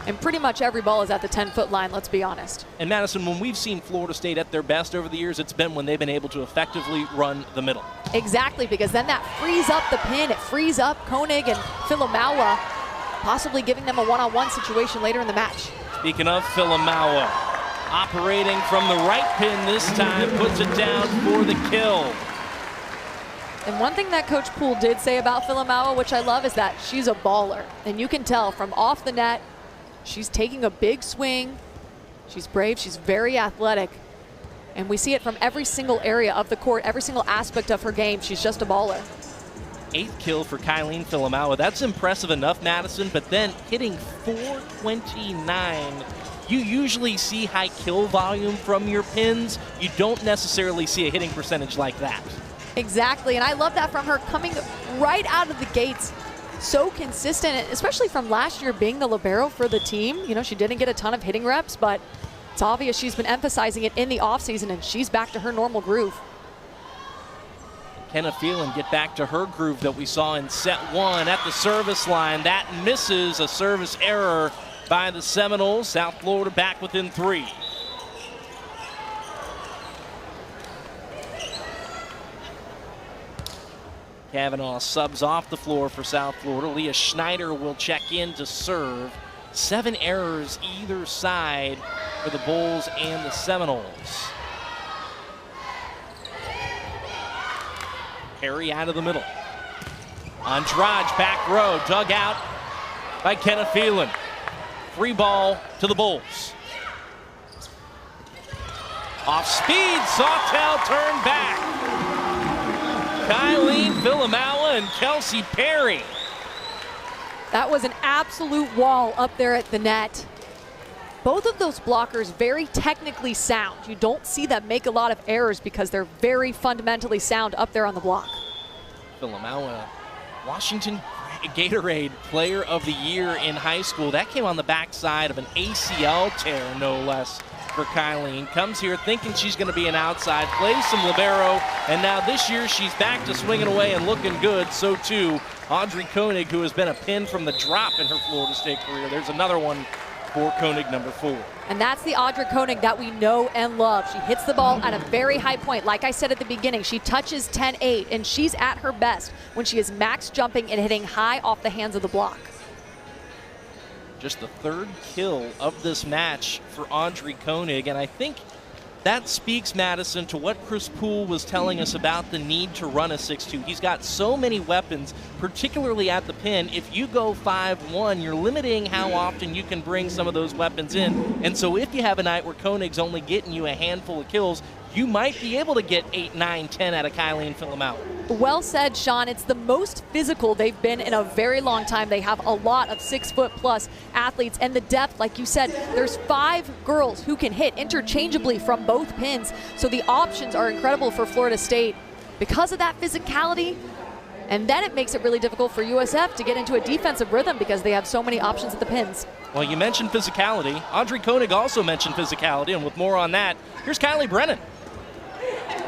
[SPEAKER 2] And pretty much every ball is at the 10-foot line, let's be honest.
[SPEAKER 1] And Madison, when we've seen Florida State at their best over the years, it's been when they've been able to effectively run the middle.
[SPEAKER 2] Exactly, because then that frees up the pin. It frees up Koenig and Filamaua, possibly giving them a one-on-one situation later in the match.
[SPEAKER 1] Speaking of Filamaua, operating from the right pin this time, puts it down for the kill.
[SPEAKER 2] And one thing that Coach Poole did say about Filamaua, which I love, is that she's a baller. And you can tell from off the net, she's taking a big swing. She's brave, she's very athletic. And we see it from every single area of the court, every single aspect of her game. She's just a baller.
[SPEAKER 1] 8th kill for Kylene Filamaua. That's impressive enough, Madison, but then hitting 429. You usually see high kill volume from your pins. You don't necessarily see a hitting percentage like that.
[SPEAKER 2] Exactly, and I love that from her coming right out of the gates. So consistent, especially from last year being the libero for the team. You know, she didn't get a ton of hitting reps, but it's obvious she's been emphasizing it in the offseason, and she's back to her normal groove.
[SPEAKER 1] Kenna Phelan get back to her groove that we saw in set 1 at the service line. That misses, a service error by the Seminoles. South Florida back within 3. Kavanaugh subs off the floor for South Florida. Leah Schneider will check in to serve. 7 errors either side for the Bulls and the Seminoles. Perry out of the middle. Andrade back row, dug out by Kenna Phelan. Free ball to the Bulls. Off speed, Sawtell turned back. Kylene Filamaua and Kelsey Perry.
[SPEAKER 2] That was an absolute wall up there at the net. Both of those blockers very technically sound. You don't see them make a lot of errors because they're very fundamentally sound up there on the block.
[SPEAKER 1] Filamaua, Washington Gatorade Player of the Year in high school. That came on the backside of an ACL tear, no less, for Kylene. Comes here thinking she's going to be an outside, plays some libero, and now this year she's back to swinging away and looking good. So too, Audrey Koenig, who has been a pin from the drop in her Florida State career. There's another one for Koenig, number 4.
[SPEAKER 2] And that's the Audrey Koenig that we know and love. She hits the ball at a very high point. Like I said at the beginning, she touches 10-8, and she's at her best when she is max jumping and hitting high off the hands of the block.
[SPEAKER 1] Just the 3rd kill of this match for Audrey Koenig, and I think that speaks, Madison, to what Chris Poole was telling us about the need to run a 6-2. He's got so many weapons, particularly at the pin. If you go 5-1, you're limiting how often you can bring some of those weapons in. And so if you have a night where Koenig's only getting you a handful of kills, you might be able to get 8, 9, 10 out of Kylene Filamaua.
[SPEAKER 2] Well said, Sean. It's the most physical they've been in a very long time. They have a lot of 6-foot-plus athletes, and the depth, like you said, there's 5 girls who can hit interchangeably from both pins. So the options are incredible for Florida State because of that physicality. And then it makes it really difficult for USF to get into a defensive rhythm because they have so many options at the pins.
[SPEAKER 1] Well, you mentioned physicality. Audrey Koenig also mentioned physicality, and with more on that, here's Kylie Brennan.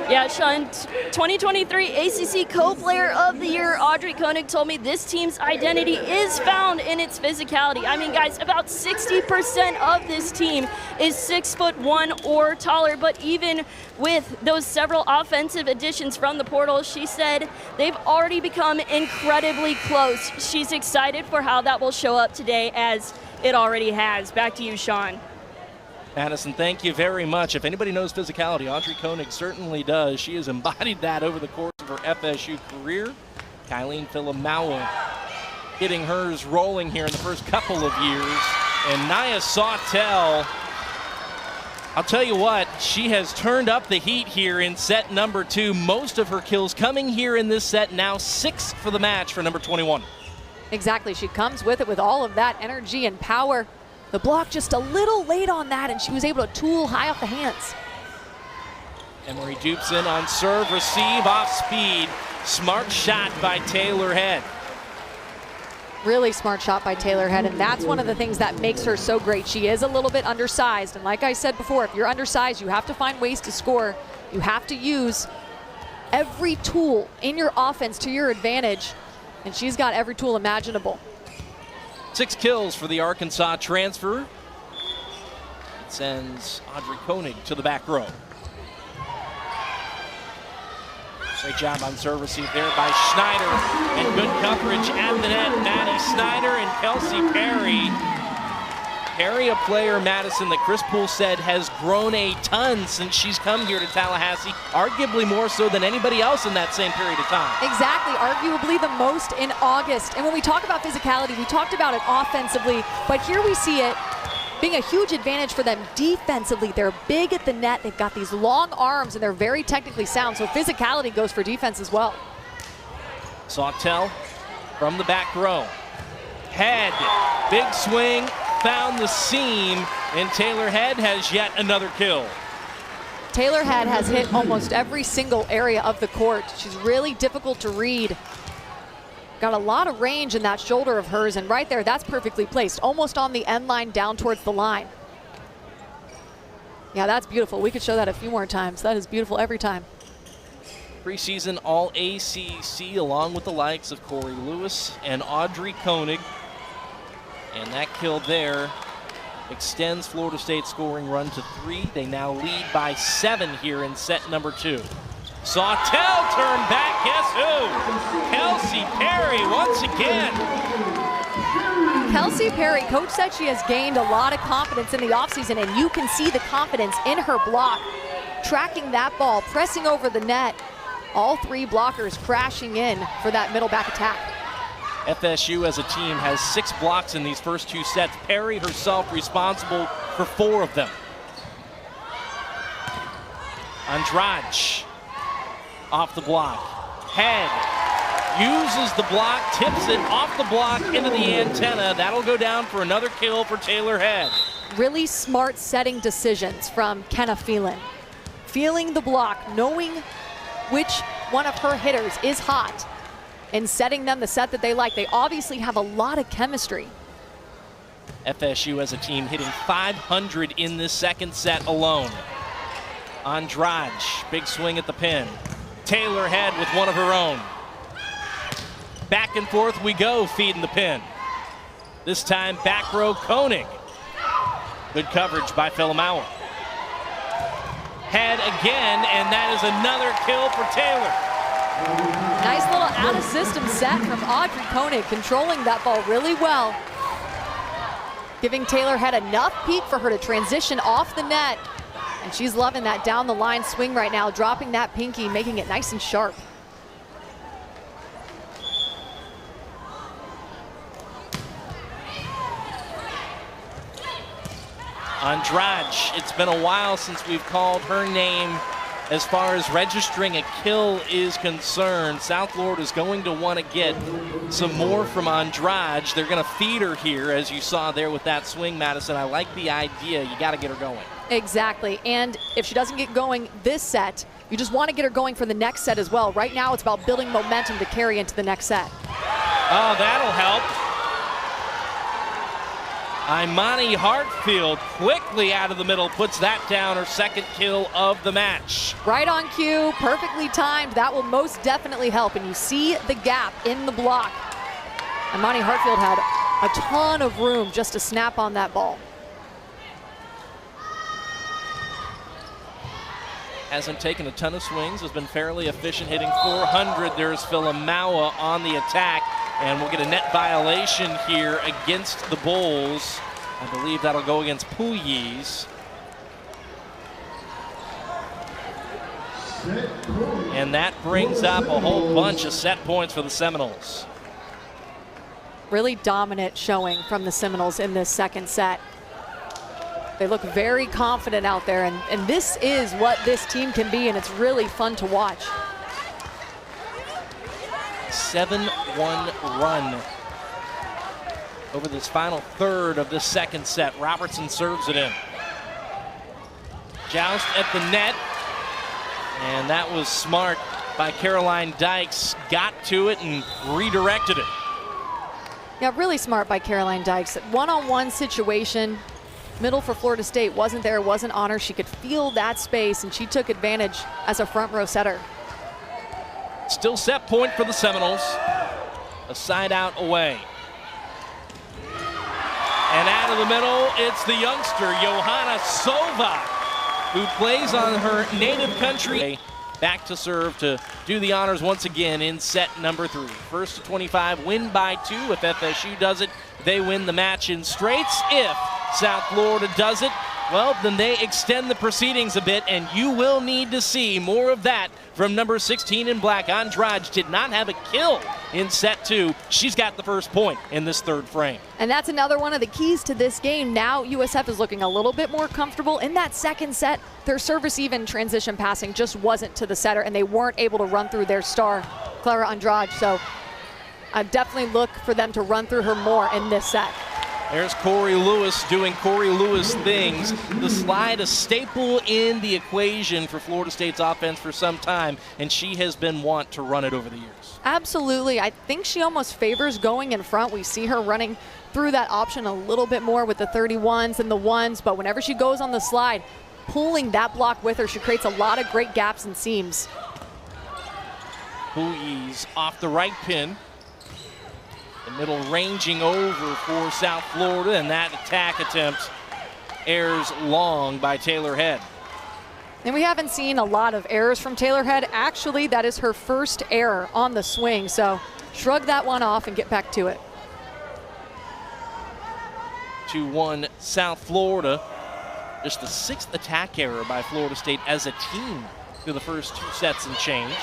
[SPEAKER 15] Yeah, Sean, 2023 ACC Co-Player of the Year, Audrey Koenig told me this team's identity is found in its physicality. I mean, guys, about 60% of this team is 6'1" or taller, but even with those several offensive additions from the portal, she said they've already become incredibly close. She's excited for how that will show up today, as it already has. Back to you, Sean.
[SPEAKER 1] Madison, thank you very much. If anybody knows physicality, Audrey Koenig certainly does. She has embodied that over the course of her FSU career. Kylene Filamaua getting hers rolling here in the first couple of years. And Nia Sawtell, I'll tell you what, she has turned up the heat here in set number 2. Most of her kills coming here in this set, now 6 for the match for number 21.
[SPEAKER 2] Exactly, she comes with it with all of that energy and power. The block just a little late on that, and she was able to tool high off the hands.
[SPEAKER 1] Emery dupes in on serve, receive, off speed. Smart shot by Taylor Head.
[SPEAKER 2] Really smart shot by Taylor Head, and that's one of the things that makes her so great. She is a little bit undersized, and like I said before, if you're undersized, you have to find ways to score. You have to use every tool in your offense to your advantage. and she's got every tool imaginable.
[SPEAKER 1] 6 kills for the Arkansas transfer. It sends Audrey Koenig to the back row. Great job on serve receive there by Schneider, and good coverage at the net. Maddie Snyder and Kelsey Perry. Perry, a player, Madison, that Chris Poole said has grown a ton since she's come here to Tallahassee, arguably more so than anybody else in that same period of time.
[SPEAKER 2] Exactly, arguably the most in August. And when we talk about physicality, we talked about it offensively, but here we see it being a huge advantage for them defensively. They're big at the net, they've got these long arms, and they're very technically sound, so physicality goes for defense as well.
[SPEAKER 1] Sawtell from the back row. Head, big swing, found the seam, and Taylor Head has yet another kill.
[SPEAKER 2] Taylor Head has hit almost every single area of the court. She's really difficult to read. Got a lot of range in that shoulder of hers, and right there, that's perfectly placed, almost on the end line down towards the line. Yeah, that's beautiful. We could show that a few more times. That is beautiful every time.
[SPEAKER 1] Preseason All ACC, along with the likes of Corey Lewis and Audrey Koenig. And that kill there extends Florida State's scoring run to 3. They now lead by 7 here in set number 2. Sawtell turned back, guess who? Kelsey Perry once again.
[SPEAKER 2] Kelsey Perry, coach said she has gained a lot of confidence in the offseason, and you can see the confidence in her block. Tracking that ball, pressing over the net. All 3 blockers crashing in for that middle back attack.
[SPEAKER 1] FSU as a team has 6 blocks in these first 2 sets. Perry herself responsible for 4 of them. Andrade off the block. Head uses the block, tips it off the block into the antenna. That'll go down for another kill for Taylor Head.
[SPEAKER 2] Really smart setting decisions from Kenna Phelan. Feeling the block, knowing which one of her hitters is hot, and setting them the set that they like. They obviously have a lot of chemistry.
[SPEAKER 1] FSU as a team hitting 500 in this second set alone. Andrade, big swing at the pin. Taylor Head with one of her own. Back and forth we go, feeding the pin. This time back row Koenig. Good coverage by Filamauer. Head again, and that is another kill for Taylor.
[SPEAKER 2] Nice little out-of-system set from Audrey Koenig, controlling that ball really well. Giving Taylor Head enough peak for her to transition off the net. And she's loving that down the line swing right now, dropping that pinky, making it nice and sharp.
[SPEAKER 1] Andrade, it's been a while since we've called her name as far as registering a kill is concerned. South Florida is going to want to get some more from Andrade. They're going to feed her here, as you saw there with that swing, Madison. I like the idea. You got to get her going.
[SPEAKER 2] Exactly, and if she doesn't get going this set, you just want to get her going for the next set as well. Right now, it's about building momentum to carry into the next set.
[SPEAKER 1] Oh, that'll help. Imani Hartfield quickly out of the middle, puts that down, her second kill of the match.
[SPEAKER 2] Right on cue, perfectly timed. That will most definitely help, and you see the gap in the block. Imani Hartfield had a ton of room just to snap on that ball.
[SPEAKER 1] Hasn't taken a ton of swings, has been fairly efficient, hitting 400. There's Filamauer on the attack, and we'll get a net violation here against the Bulls. I believe that'll go against Pugliese. And that brings up a whole bunch of set points for the Seminoles.
[SPEAKER 2] Really dominant showing from the Seminoles in this second set. They look very confident out there, and this is what this team can be, and it's really fun to watch.
[SPEAKER 1] 7-1 run over this final third of the second set. Robertson serves it in. Joust at the net, and that was smart by Caroline Dykes. Got to it and redirected it.
[SPEAKER 2] Yeah, really smart by Caroline Dykes. One-on-one situation. Middle for Florida State wasn't there, wasn't on her. She could feel that space, and she took advantage as a front row setter.
[SPEAKER 1] Still set point for the Seminoles. a side out away. And out of the middle, it's the youngster, Johanna Sova, who plays on her native country. Back to serve to do the honors once again in set number 3. First to 25, win by 2. If FSU does it, they win the match in straights. If South Florida does it, well, then they extend the proceedings a bit, and you will need to see more of that from number 16 in black. Andrade did not have a kill in set 2. She's got the first point in this third frame.
[SPEAKER 2] And that's another one of the keys to this game. Now USF is looking a little bit more comfortable. In that second set, their service even transition passing just wasn't to the setter, and they weren't able to run through their star, Clara Andrade. So I definitely look for them to run through her more in this set.
[SPEAKER 1] There's Corey Lewis doing Corey Lewis things. The slide, a staple in the equation for Florida State's offense for some time, and she has been wont to run it over the years.
[SPEAKER 2] Absolutely. I think she almost favors going in front. We see her running through that option a little bit more with the 31s and the 1s, but whenever she goes on the slide, pulling that block with her, she creates a lot of great gaps and seams.
[SPEAKER 1] Puyi's off the right pin. The middle ranging over for South Florida, and that attack attempt airs long by Taylor Head.
[SPEAKER 2] And we haven't seen a lot of errors from Taylor Head. Actually, that is her first error on the swing, so shrug that one off and get back to it.
[SPEAKER 1] 2-1 South Florida. Just the 6th attack error by Florida State as a team through the first 2 sets and change.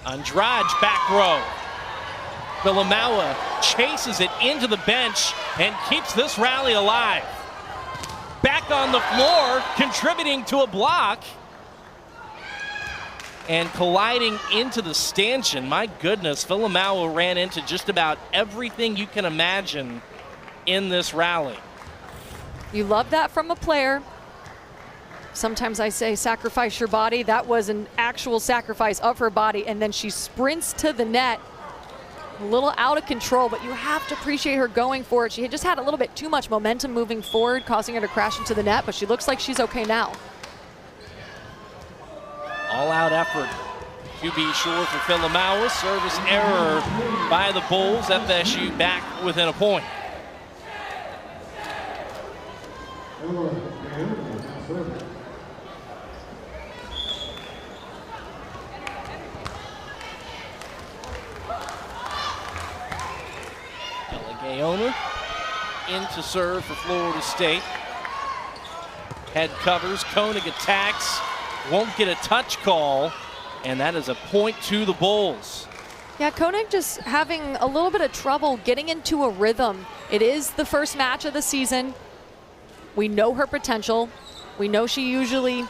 [SPEAKER 1] Andrade back row. Villamauer chases it into the bench and keeps this rally alive. Back on the floor, contributing to a block. And colliding into the stanchion. My goodness, Villamauer ran into just about everything you can imagine in this rally.
[SPEAKER 2] You love that from a player. Sometimes I say sacrifice your body. That was an actual sacrifice of her body, and then she sprints to the net. A little out of control, but you have to appreciate her going for it. She had just had a little bit too much momentum moving forward, causing her to crash into the net, but she looks like she's okay now.
[SPEAKER 1] All-out effort to be sure for Villamauer. Service error by the Bulls. FSU back within a point. Gaona in to serve for Florida State. Head covers, Koenig attacks, won't get a touch call, and that is a point to the Bulls.
[SPEAKER 2] Yeah, Koenig just having a little bit of trouble getting into a rhythm. It is the first match of the season. We know her potential. We know she usually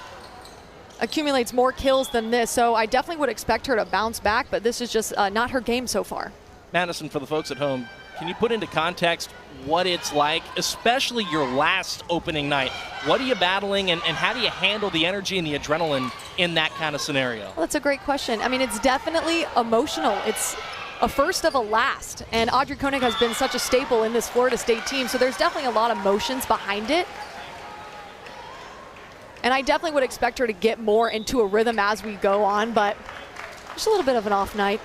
[SPEAKER 2] accumulates more kills than this, so I definitely would expect her to bounce back, but this is just not her game so far.
[SPEAKER 1] Madison, for the folks at home, can you put into context what it's like, especially your last opening night? What are you battling, and how do you handle the energy and the adrenaline in that kind of scenario?
[SPEAKER 2] Well, that's a great question. I mean, it's definitely emotional. It's a first of a last, and Audrey Koenig has been such a staple in this Florida State team, so there's definitely a lot of emotions behind it. And I definitely would expect her to get more into a rhythm as we go on, but just a little bit of an off night.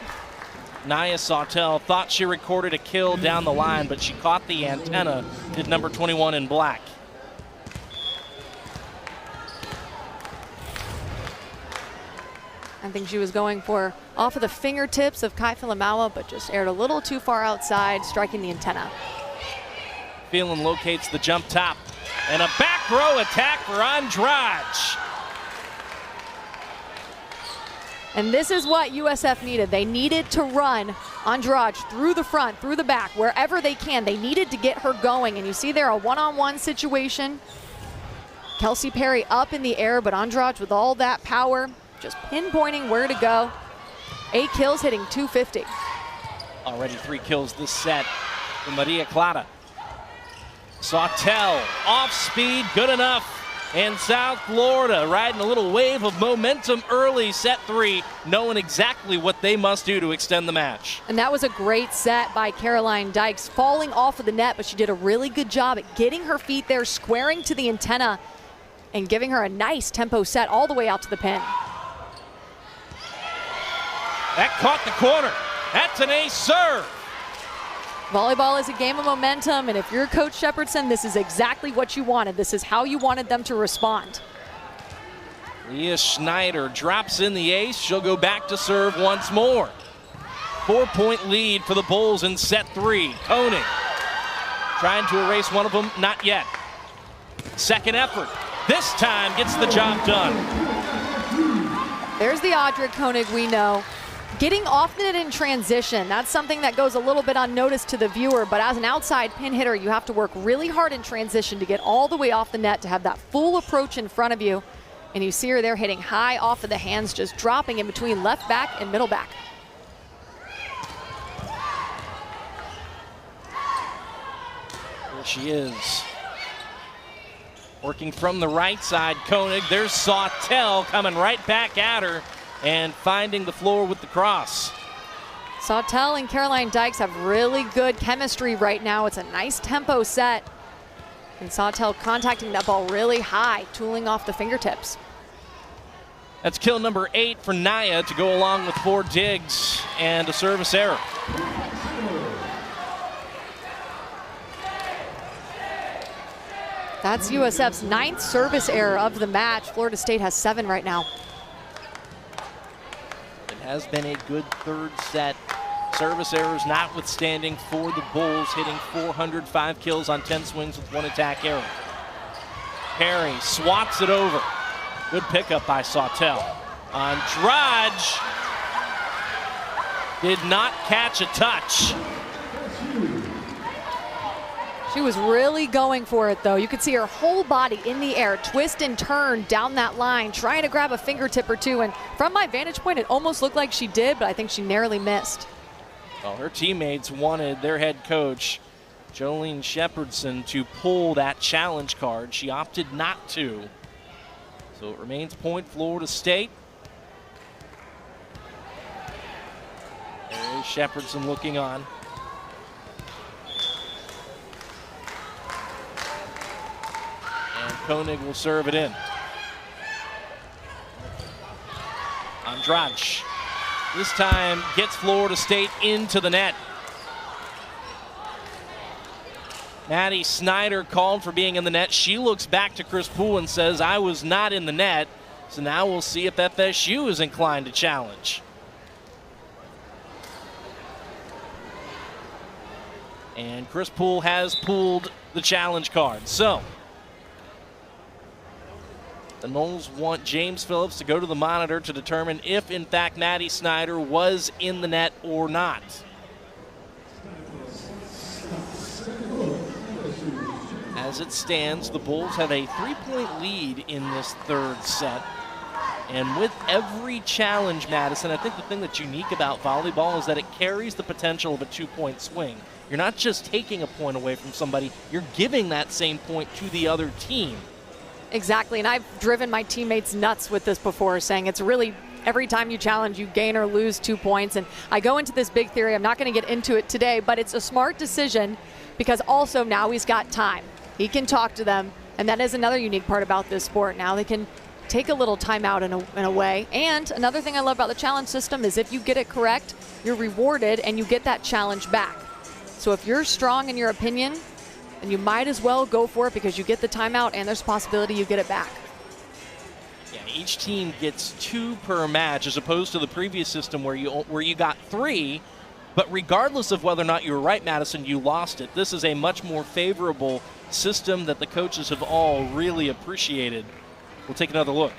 [SPEAKER 1] Naya Sawtell thought she recorded a kill down the line, but she caught the antenna, did number 21 in black.
[SPEAKER 2] I think she was going for off of the fingertips of Kai Villamauer, but just aired a little too far outside, striking the antenna.
[SPEAKER 1] Phelan locates the jump top, and a back row attack for Andrade.
[SPEAKER 2] And this is what USF needed. They needed to run Andrade through the front, through the back, wherever they can. They needed to get her going. And you see there a one-on-one situation. Kelsey Perry up in the air, but Andrade with all that power, just pinpointing where to go. 8 kills, hitting 250.
[SPEAKER 1] Already 3 kills this set for Maria Clara. Sawtell off speed, good enough. And South Florida riding a little wave of momentum early, set 3, knowing exactly what they must do to extend the match.
[SPEAKER 2] And that was a great set by Caroline Dykes, falling off of the net, but she did a really good job at getting her feet there, squaring to the antenna, and giving her a nice tempo set all the way out to the pin.
[SPEAKER 1] That caught the corner. That's an ace serve.
[SPEAKER 2] Volleyball is a game of momentum, and if you're Coach Shepherdson, this is exactly what you wanted. This is how you wanted them to respond.
[SPEAKER 1] Leah Schneider drops in the ace. She'll go back to serve once more. 4-point lead for the Bulls in set 3. Koenig trying to erase one of them, not yet. Second effort. This time gets the job done.
[SPEAKER 2] There's the Audra Koenig we know. Getting off the net in transition, that's something that goes a little bit unnoticed to the viewer, but as an outside pin hitter, you have to work really hard in transition to get all the way off the net, to have that full approach in front of you. And you see her there hitting high off of the hands, just dropping in between left back and middle back.
[SPEAKER 1] There she is. Working from the right side, Koenig. There's Sawtell coming right back at her and finding the floor with the cross.
[SPEAKER 2] Sawtell and Caroline Dykes have really good chemistry right now. It's a nice tempo set. And Sawtell contacting that ball really high, tooling off the fingertips.
[SPEAKER 1] That's kill number 8 for Naya to go along with 4 digs and a service error.
[SPEAKER 2] That's USF's 9th service error of the match. Florida State has 7 right now.
[SPEAKER 1] It has been a good third set. Service errors notwithstanding for the Bulls, hitting 405 kills on 10 swings with 1 attack error. Perry swats it over. Good pickup by Sawtell. Andrade did not catch a touch.
[SPEAKER 2] She was really going for it, though. You could see her whole body in the air, twist and turn down that line, trying to grab a fingertip or two. And from my vantage point, it almost looked like she did, but I think she narrowly missed.
[SPEAKER 1] Well, her teammates wanted their head coach, Jolene Shepherdson, to pull that challenge card. She opted not to. So it remains point Florida State. There is Shepherdson looking on. And Koenig will serve it in. Andrade this time gets Florida State into the net. Maddie Snyder called for being in the net. She looks back to Chris Poole and says, I was not in the net. So now we'll see if FSU is inclined to challenge. And Chris Poole has pulled the challenge card. So the Noles want James Phillips to go to the monitor to determine if, in fact, Maddie Snyder was in the net or not. As it stands, the Bulls have a 3-point lead in this third set. And with every challenge, Madison, I think the thing that's unique about volleyball is that it carries the potential of a 2-point swing. You're not just taking a point away from somebody, you're giving that same point to the other team.
[SPEAKER 2] Exactly, and I've driven my teammates nuts with this before, saying it's really every time you challenge, you gain or lose 2 points. And I go into this big theory. I'm not going to get into it today, but it's a smart decision because also now he's got time. He can talk to them, and that is another unique part about this sport. Now they can take a little time out in a way. And another thing I love about the challenge system is if you get it correct, you're rewarded and you get that challenge back. So if you're strong in your opinion, then you might as well go for it because you get the timeout and there's a possibility you get it back.
[SPEAKER 1] Yeah, each team gets 2 per match as opposed to the previous system where you got 3, but regardless of whether or not you were right, Madison, you lost it. This is a much more favorable system that the coaches have all really appreciated. We'll take another look.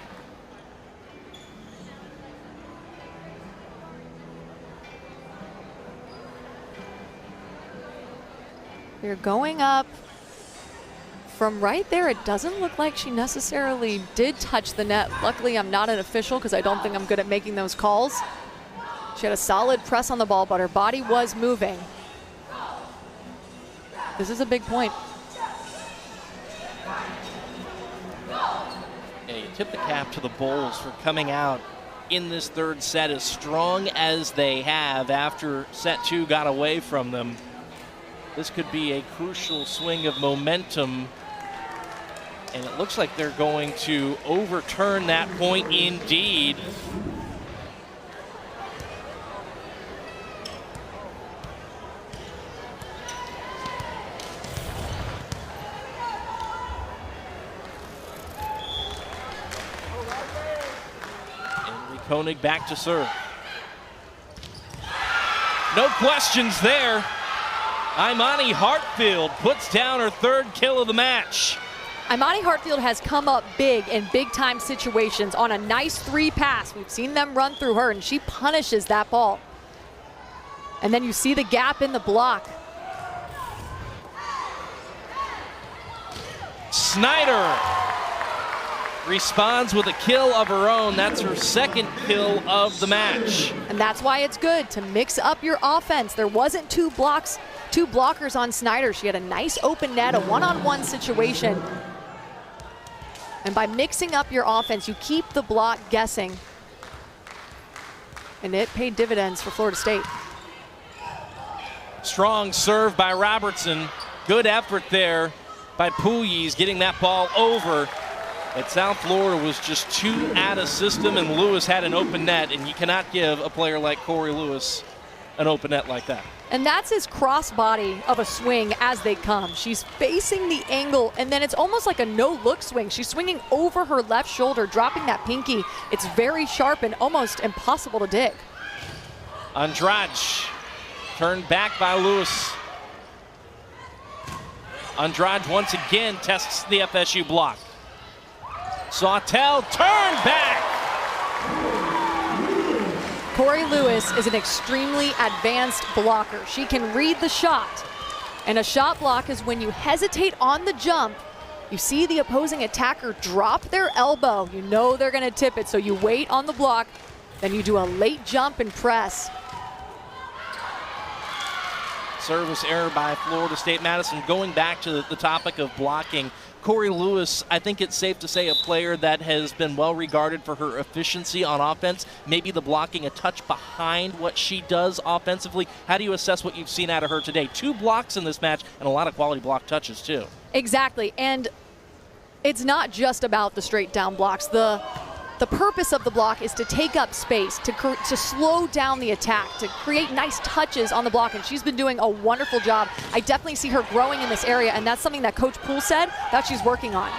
[SPEAKER 2] You're going up from right there. It doesn't look like she necessarily did touch the net. Luckily, I'm not an official because I don't think I'm good at making those calls. She had a solid press on the ball, but her body was moving. This is a big point.
[SPEAKER 1] Yeah, you tip the cap to the Bulls for coming out in this third set as strong as they have after set 2 got away from them. This could be a crucial swing of momentum, and it looks like they're going to overturn that point indeed. Koenig back to serve. No questions there. Imani Hartfield puts down her 3rd kill of the match.
[SPEAKER 2] Imani Hartfield has come up big in big-time situations on a nice 3 pass. We've seen them run through her, and she punishes that ball. And then you see the gap in the block.
[SPEAKER 1] Snyder responds with a kill of her own. That's her 2nd kill of the match.
[SPEAKER 2] And that's why it's good to mix up your offense. There wasn't 2 blockers on Snyder. She had a nice open net, a one-on-one situation. And by mixing up your offense, you keep the block guessing. And it paid dividends for Florida State.
[SPEAKER 1] Strong serve by Robertson. Good effort there by Puyies getting that ball over. At South Florida was just too out of system, and Lewis had an open net, and you cannot give a player like Corey Lewis an open net like that.
[SPEAKER 2] And that's his crossbody of a swing as they come. She's facing the angle, and then it's almost like a no-look swing. She's swinging over her left shoulder, dropping that pinky. It's very sharp and almost impossible to dig.
[SPEAKER 1] Andrade turned back by Lewis. Andrade once again tests the FSU block. Sawtell turned back.
[SPEAKER 2] Corey Lewis is an extremely advanced blocker. She can read the shot. And a shot block is when you hesitate on the jump, you see the opposing attacker drop their elbow. You know they're going to tip it, so you wait on the block, then you do a late jump and press.
[SPEAKER 1] Service error by Florida State. Madison, going back to the topic of blocking, Corey Lewis, I think it's safe to say a player that has been well regarded for her efficiency on offense, maybe the blocking a touch behind what she does offensively. How do you assess what you've seen out of her today? 2 blocks in this match and a lot of quality block touches too.
[SPEAKER 2] Exactly, and it's not just about the straight down blocks. The purpose of the block is to take up space, to slow down the attack, to create nice touches on the block, and she's been doing a wonderful job. I definitely see her growing in this area, and that's something that Coach Poole said that she's working on.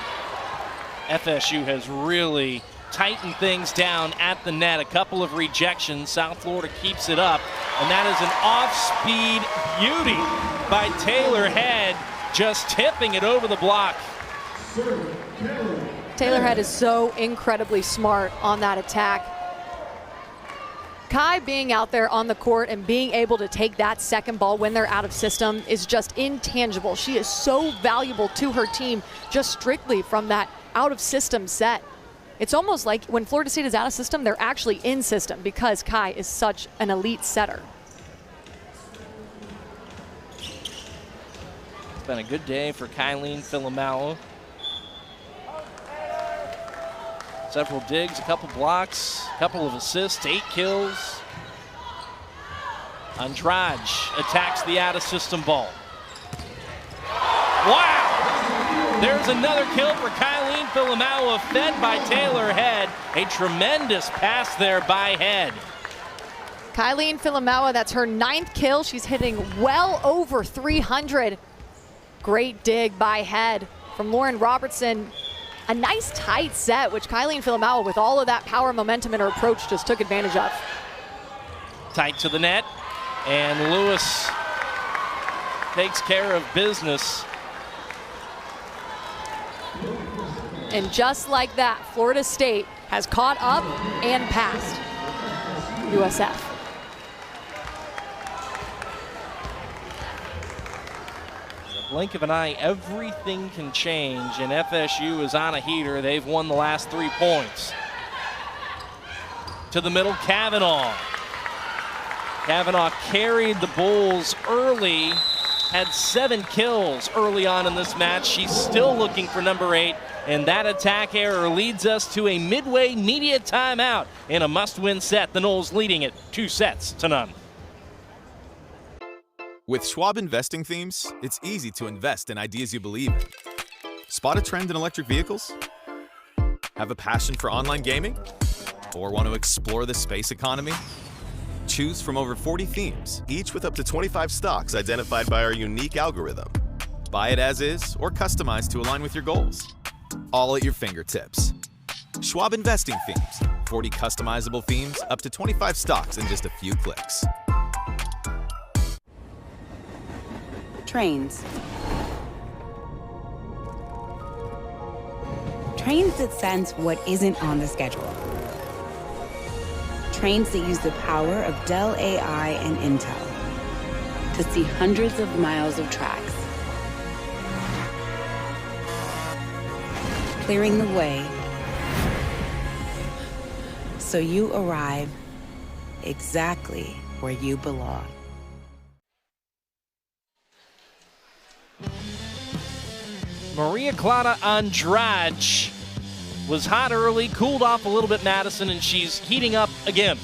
[SPEAKER 1] FSU has really tightened things down at the net. A couple of rejections. South Florida keeps it up, and that is an off-speed beauty by Taylor Head, just tipping it over the block.
[SPEAKER 2] Taylor Head is so incredibly smart on that attack. Kai being out there on the court and being able to take that second ball when they're out of system is just intangible. She is so valuable to her team just strictly from that out of system set. It's almost like when Florida State is out of system, they're actually in system because Kai is such an elite setter.
[SPEAKER 1] It's been a good day for Kylene Filamau. Several digs, a couple blocks, a couple of assists, 8 kills. Andrade attacks the out-of-system ball. Wow! There's another kill for Kylene Filamau, fed by Taylor Head. A tremendous pass there by Head.
[SPEAKER 2] Kylene Filamau, that's her 9th kill. She's hitting well over 300. Great dig by Head from Lauren Robertson. A nice tight set, which Kylene Filamau, with all of that power, momentum in her approach, just took advantage of.
[SPEAKER 1] Tight to the net, and Lewis takes care of business.
[SPEAKER 2] And just like that, Florida State has caught up and passed USF.
[SPEAKER 1] Blink of an eye, everything can change, and FSU is on a heater. They've won the last 3 points. To the middle, Kavanaugh. Kavanaugh carried the Bulls early, had 7 kills early on in this match. She's still looking for number 8, and that attack error leads us to a midway media timeout in a must-win set. The Noles leading it 2-0.
[SPEAKER 16] With Schwab investing themes, it's easy to invest in ideas you believe in. Spot a trend in electric vehicles? Have a passion for online gaming? Or want to explore the space economy? Choose from over 40 themes, each with up to 25 stocks identified by our unique algorithm. Buy it as is or customize to align with your goals. All at your fingertips. Schwab investing themes. 40 customizable themes, up to 25 stocks in just a few clicks.
[SPEAKER 17] Trains. Trains that sense what isn't on the schedule. Trains that use the power of Dell AI and Intel to see hundreds of miles of tracks, clearing the way so you arrive exactly where you belong.
[SPEAKER 1] Maria Clara Andrade was hot early, cooled off a little bit Madison, and she's heating up again.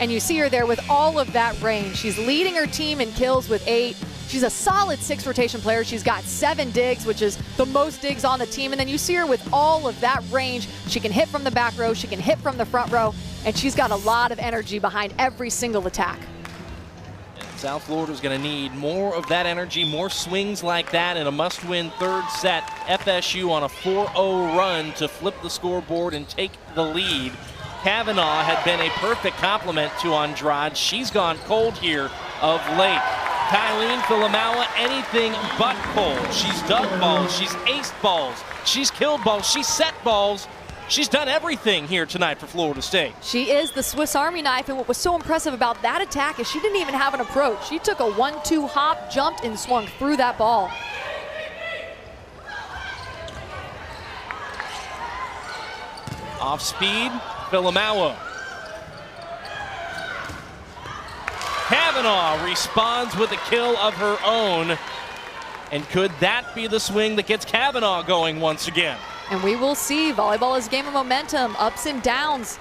[SPEAKER 2] And you see her there with all of that range. She's leading her team in kills with 8. She's a solid 6 rotation player. She's got 7 digs, which is the most digs on the team. And then you see her with all of that range. She can hit from the back row, she can hit from the front row, and she's got a lot of energy behind every single attack.
[SPEAKER 1] South Florida's going to need more of that energy, more swings like that in a must-win third set. FSU on a 4-0 run to flip the scoreboard and take the lead. Kavanaugh had been a perfect complement to Andrade. She's gone cold here of late. Kylene Filamawa, anything but cold. She's dug balls, she's aced balls, she's killed balls, she's set balls. She's done everything here tonight for Florida State.
[SPEAKER 2] She is the Swiss Army knife, and what was so impressive about that attack is she didn't even have an approach. She took a 1-2 hop, jumped, and swung through that ball.
[SPEAKER 1] Off speed, Filamawa. Kavanaugh responds with a kill of her own. And could that be the swing that gets Kavanaugh going once again?
[SPEAKER 2] And we will see. Volleyball is a game of momentum, ups and downs.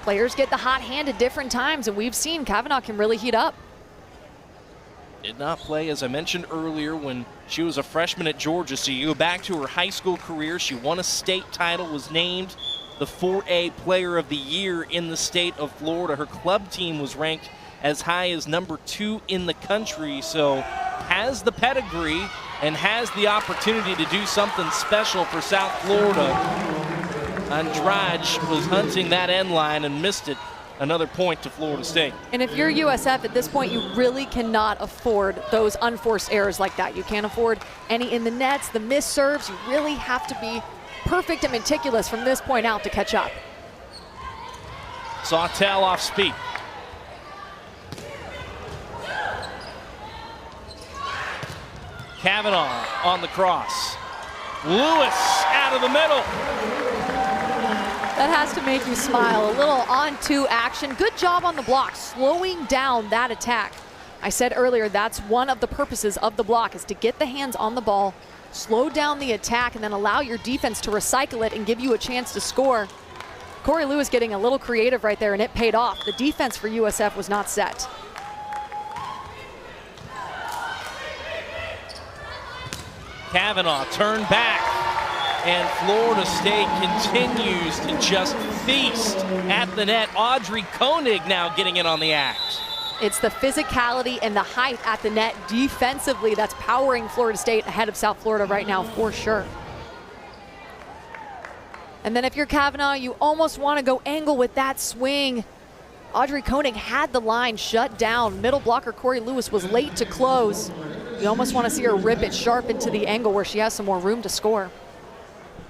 [SPEAKER 2] Players get the hot hand at different times, and we've seen Kavanaugh can really heat up.
[SPEAKER 1] Did not play, as I mentioned earlier, when she was a freshman at Georgia. So you go back to her high school career. She won a state title, was named the 4A Player of the Year in the state of Florida. Her club team was ranked as high as number 2 in the country. So has the pedigree and has the opportunity to do something special for South Florida. Andrade was hunting that end line and missed it. Another point to Florida State.
[SPEAKER 2] And if you're USF at this point, you really cannot afford those unforced errors like that. You can't afford any in the nets, the missed serves. You really have to be perfect and meticulous from this point out to catch up.
[SPEAKER 1] Sawtell off speed. Kavanaugh on the cross. Lewis out of the middle.
[SPEAKER 2] That has to make you smile. A little on-2 action. Good job on the block, slowing down that attack. I said earlier, that's one of the purposes of the block, is to get the hands on the ball, slow down the attack, and then allow your defense to recycle it and give you a chance to score. Corey Lewis getting a little creative right there, and it paid off. The defense for USF was not set.
[SPEAKER 1] Kavanaugh turned back, and Florida State continues to just feast at the net. Audrey Koenig now getting in on the act.
[SPEAKER 2] It's the physicality and the height at the net defensively that's powering Florida State ahead of South Florida right now for sure. And then if you're Kavanaugh, you almost want to go angle with that swing. Audrey Koenig had the line shut down. Middle blocker Corey Lewis was late to close. You almost want to see her rip it sharp into the angle where she has some more room to score.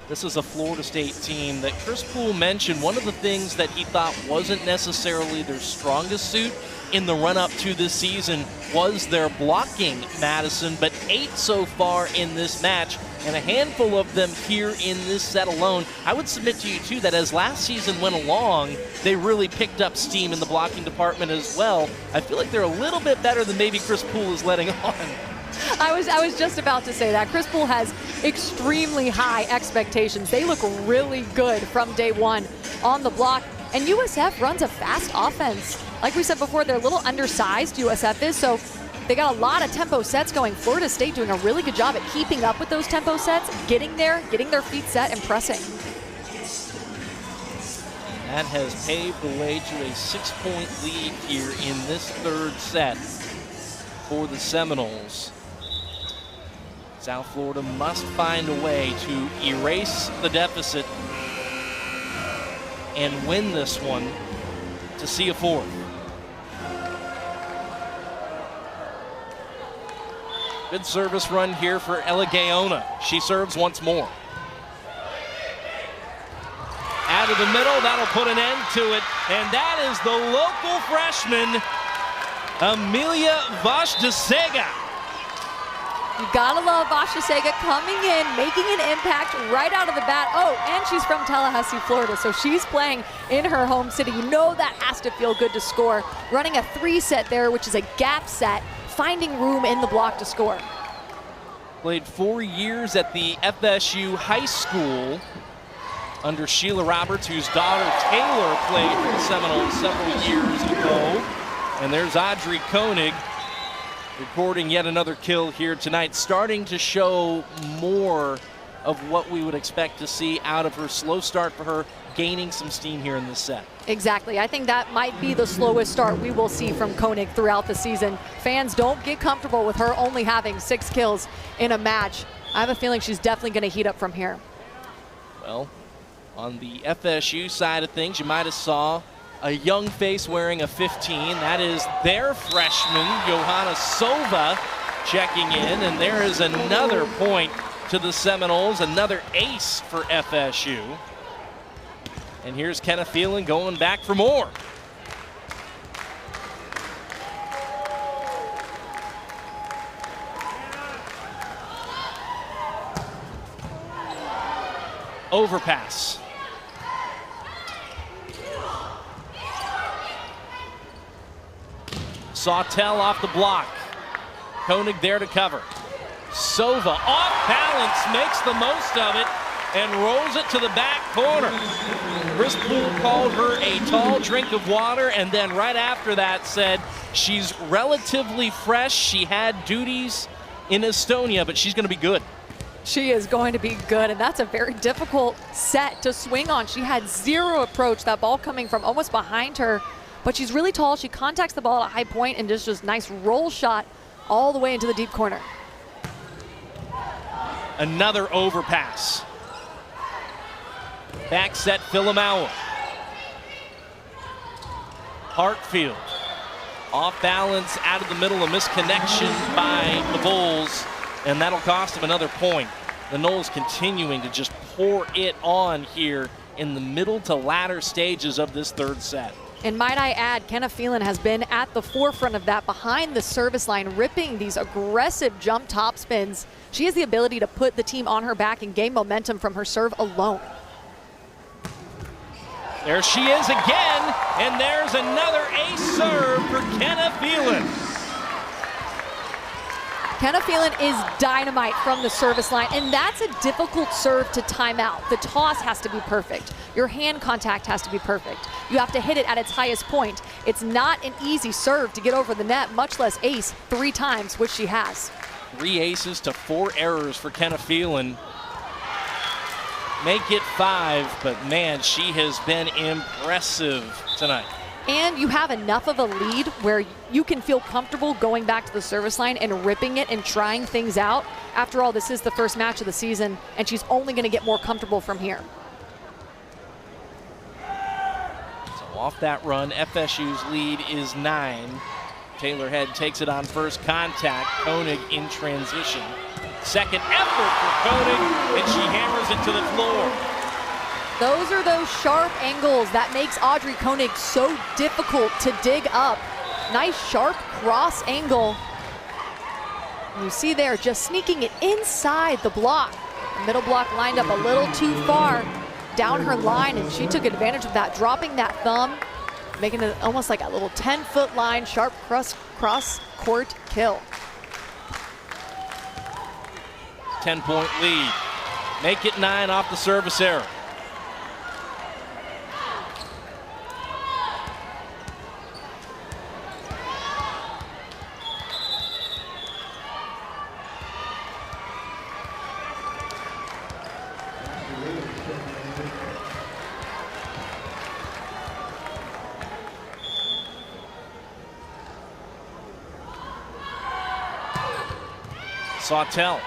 [SPEAKER 1] This is a Florida State team that Chris Poole mentioned. One of the things that he thought wasn't necessarily their strongest suit in the run-up to this season was their blocking, Madison, but 8 so far in this match, and a handful of them here in this set alone. I would submit to you, too, that as last season went along, they really picked up steam in the blocking department as well. I feel like they're a little bit better than maybe Chris Poole is letting on.
[SPEAKER 2] I was just about to say that. Chris Poole has extremely high expectations. They look really good from day one on the block. And USF runs a fast offense. Like we said before, they're a little undersized, USF is, so they got a lot of tempo sets going. Florida State doing a really good job at keeping up with those tempo sets, getting there, getting their feet set, and pressing.
[SPEAKER 1] That has paved the way to a 6-point lead here in this third set for the Seminoles. South Florida must find a way to erase the deficit and win this one to see a fourth. Good service run here for Ella Gaona. She serves once more. Out of the middle, that'll put an end to it. And that is the local freshman, Amelia Vashdasega.
[SPEAKER 2] You gotta love Vashdasega coming in, making an impact right out of the bat. Oh, and she's from Tallahassee, Florida, so she's playing in her home city. You know that has to feel good to score. Running a 3-set there, which is a gap set, finding room in the block to score.
[SPEAKER 1] Played 4 years at the FSU high school under Sheila Roberts, whose daughter Taylor played for the Seminoles several years ago. And there's Audrey Koenig recording yet another kill here tonight, starting to show more of what we would expect to see out of her. Slow start for her, gaining some steam here in this set.
[SPEAKER 2] Exactly. I think that might be the slowest start we will see from Koenig throughout the season. Fans don't get comfortable with her only having 6 kills in a match. I have a feeling she's definitely going to heat up from here.
[SPEAKER 1] Well, on the FSU side of things, you might have saw a young face wearing a 15. That is their freshman, Johanna Sova, checking in. And there is another point to the Seminoles, another ace for FSU. And here's Kenna Phelan going back for more. Overpass. Sawtell off the block. Koenig there to cover. Sova off balance, makes the most of it, and rolls it to the back corner. Chris Poole called her a tall drink of water, and then right after that said she's relatively fresh. She had duties in Estonia, but she's going to be good.
[SPEAKER 2] She is going to be good, and that's a very difficult set to swing on. She had zero approach, that ball coming from almost behind her, but she's really tall. She contacts the ball at a high point and just nice roll shot all the way into the deep corner.
[SPEAKER 1] Another overpass. Back set, Philomaua. Hartfield. Off balance, out of the middle, a misconnection by the Bulls, and that'll cost him another point. The Noles continuing to just pour it on here in the middle to latter stages of this third set.
[SPEAKER 2] And might I add, Kenna Phelan has been at the forefront of that behind the service line, ripping these aggressive jump top spins. She has the ability to put the team on her back and gain momentum from her serve alone.
[SPEAKER 1] There she is again, and there's another ace serve for Kenna Phelan.
[SPEAKER 2] Kenna Phelan is dynamite from the service line, and that's a difficult serve to time out. The toss has to be perfect. Your hand contact has to be perfect. You have to hit it at its highest point. It's not an easy serve to get over the net, much less ace 3 times, which she has.
[SPEAKER 1] 3 aces to 4 errors for Kenna Phelan. Make it 5, but man, she has been impressive tonight.
[SPEAKER 2] And you have enough of a lead where you can feel comfortable going back to the service line and ripping it and trying things out. After all, this is the first match of the season, and she's only going to get more comfortable from here.
[SPEAKER 1] So off that run, FSU's lead is 9. Taylor Head takes it on first contact. Koenig in transition. Second effort for Koenig, and she hammers it to the floor.
[SPEAKER 2] Those are those sharp angles that makes Audrey Koenig so difficult to dig up. Nice sharp cross angle. You see there, just sneaking it inside the block. The middle block lined up a little too far down her line, and she took advantage of that, dropping that thumb, making it almost like a little 10-foot line, sharp cross-court kill.
[SPEAKER 1] 10-point lead. Make it 9 off the service error. Sawtell.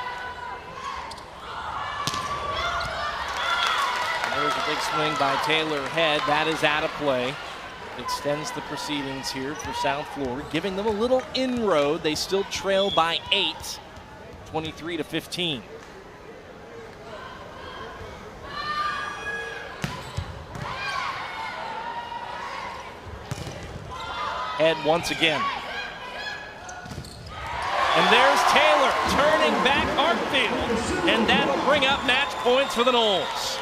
[SPEAKER 1] There's A big swing by Taylor Head. That is out of play. Extends the proceedings here for South Florida, giving them a little inroad. They still trail by 8, 23-15. Head once again. And there's Taylor turning back Hartfield, and that'll bring up match points for the Noles.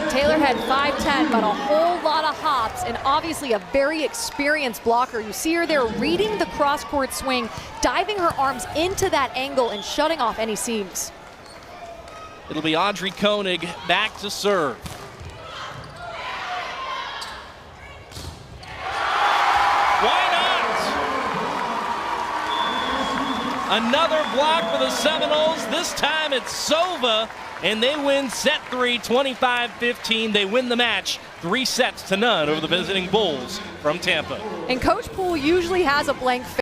[SPEAKER 2] Taylor had 5'10", but a whole lot of hops, and obviously a very experienced blocker. You see her there reading the cross-court swing, diving her arms into that angle and shutting off any seams.
[SPEAKER 1] It'll be Audrey Koenig back to serve. Why not? Another block for the Seminoles. This time it's Sova, and they win set 3, 25-15. They win the match 3-0 over the visiting Bulls from Tampa.
[SPEAKER 2] And Coach Poole usually has a blank face.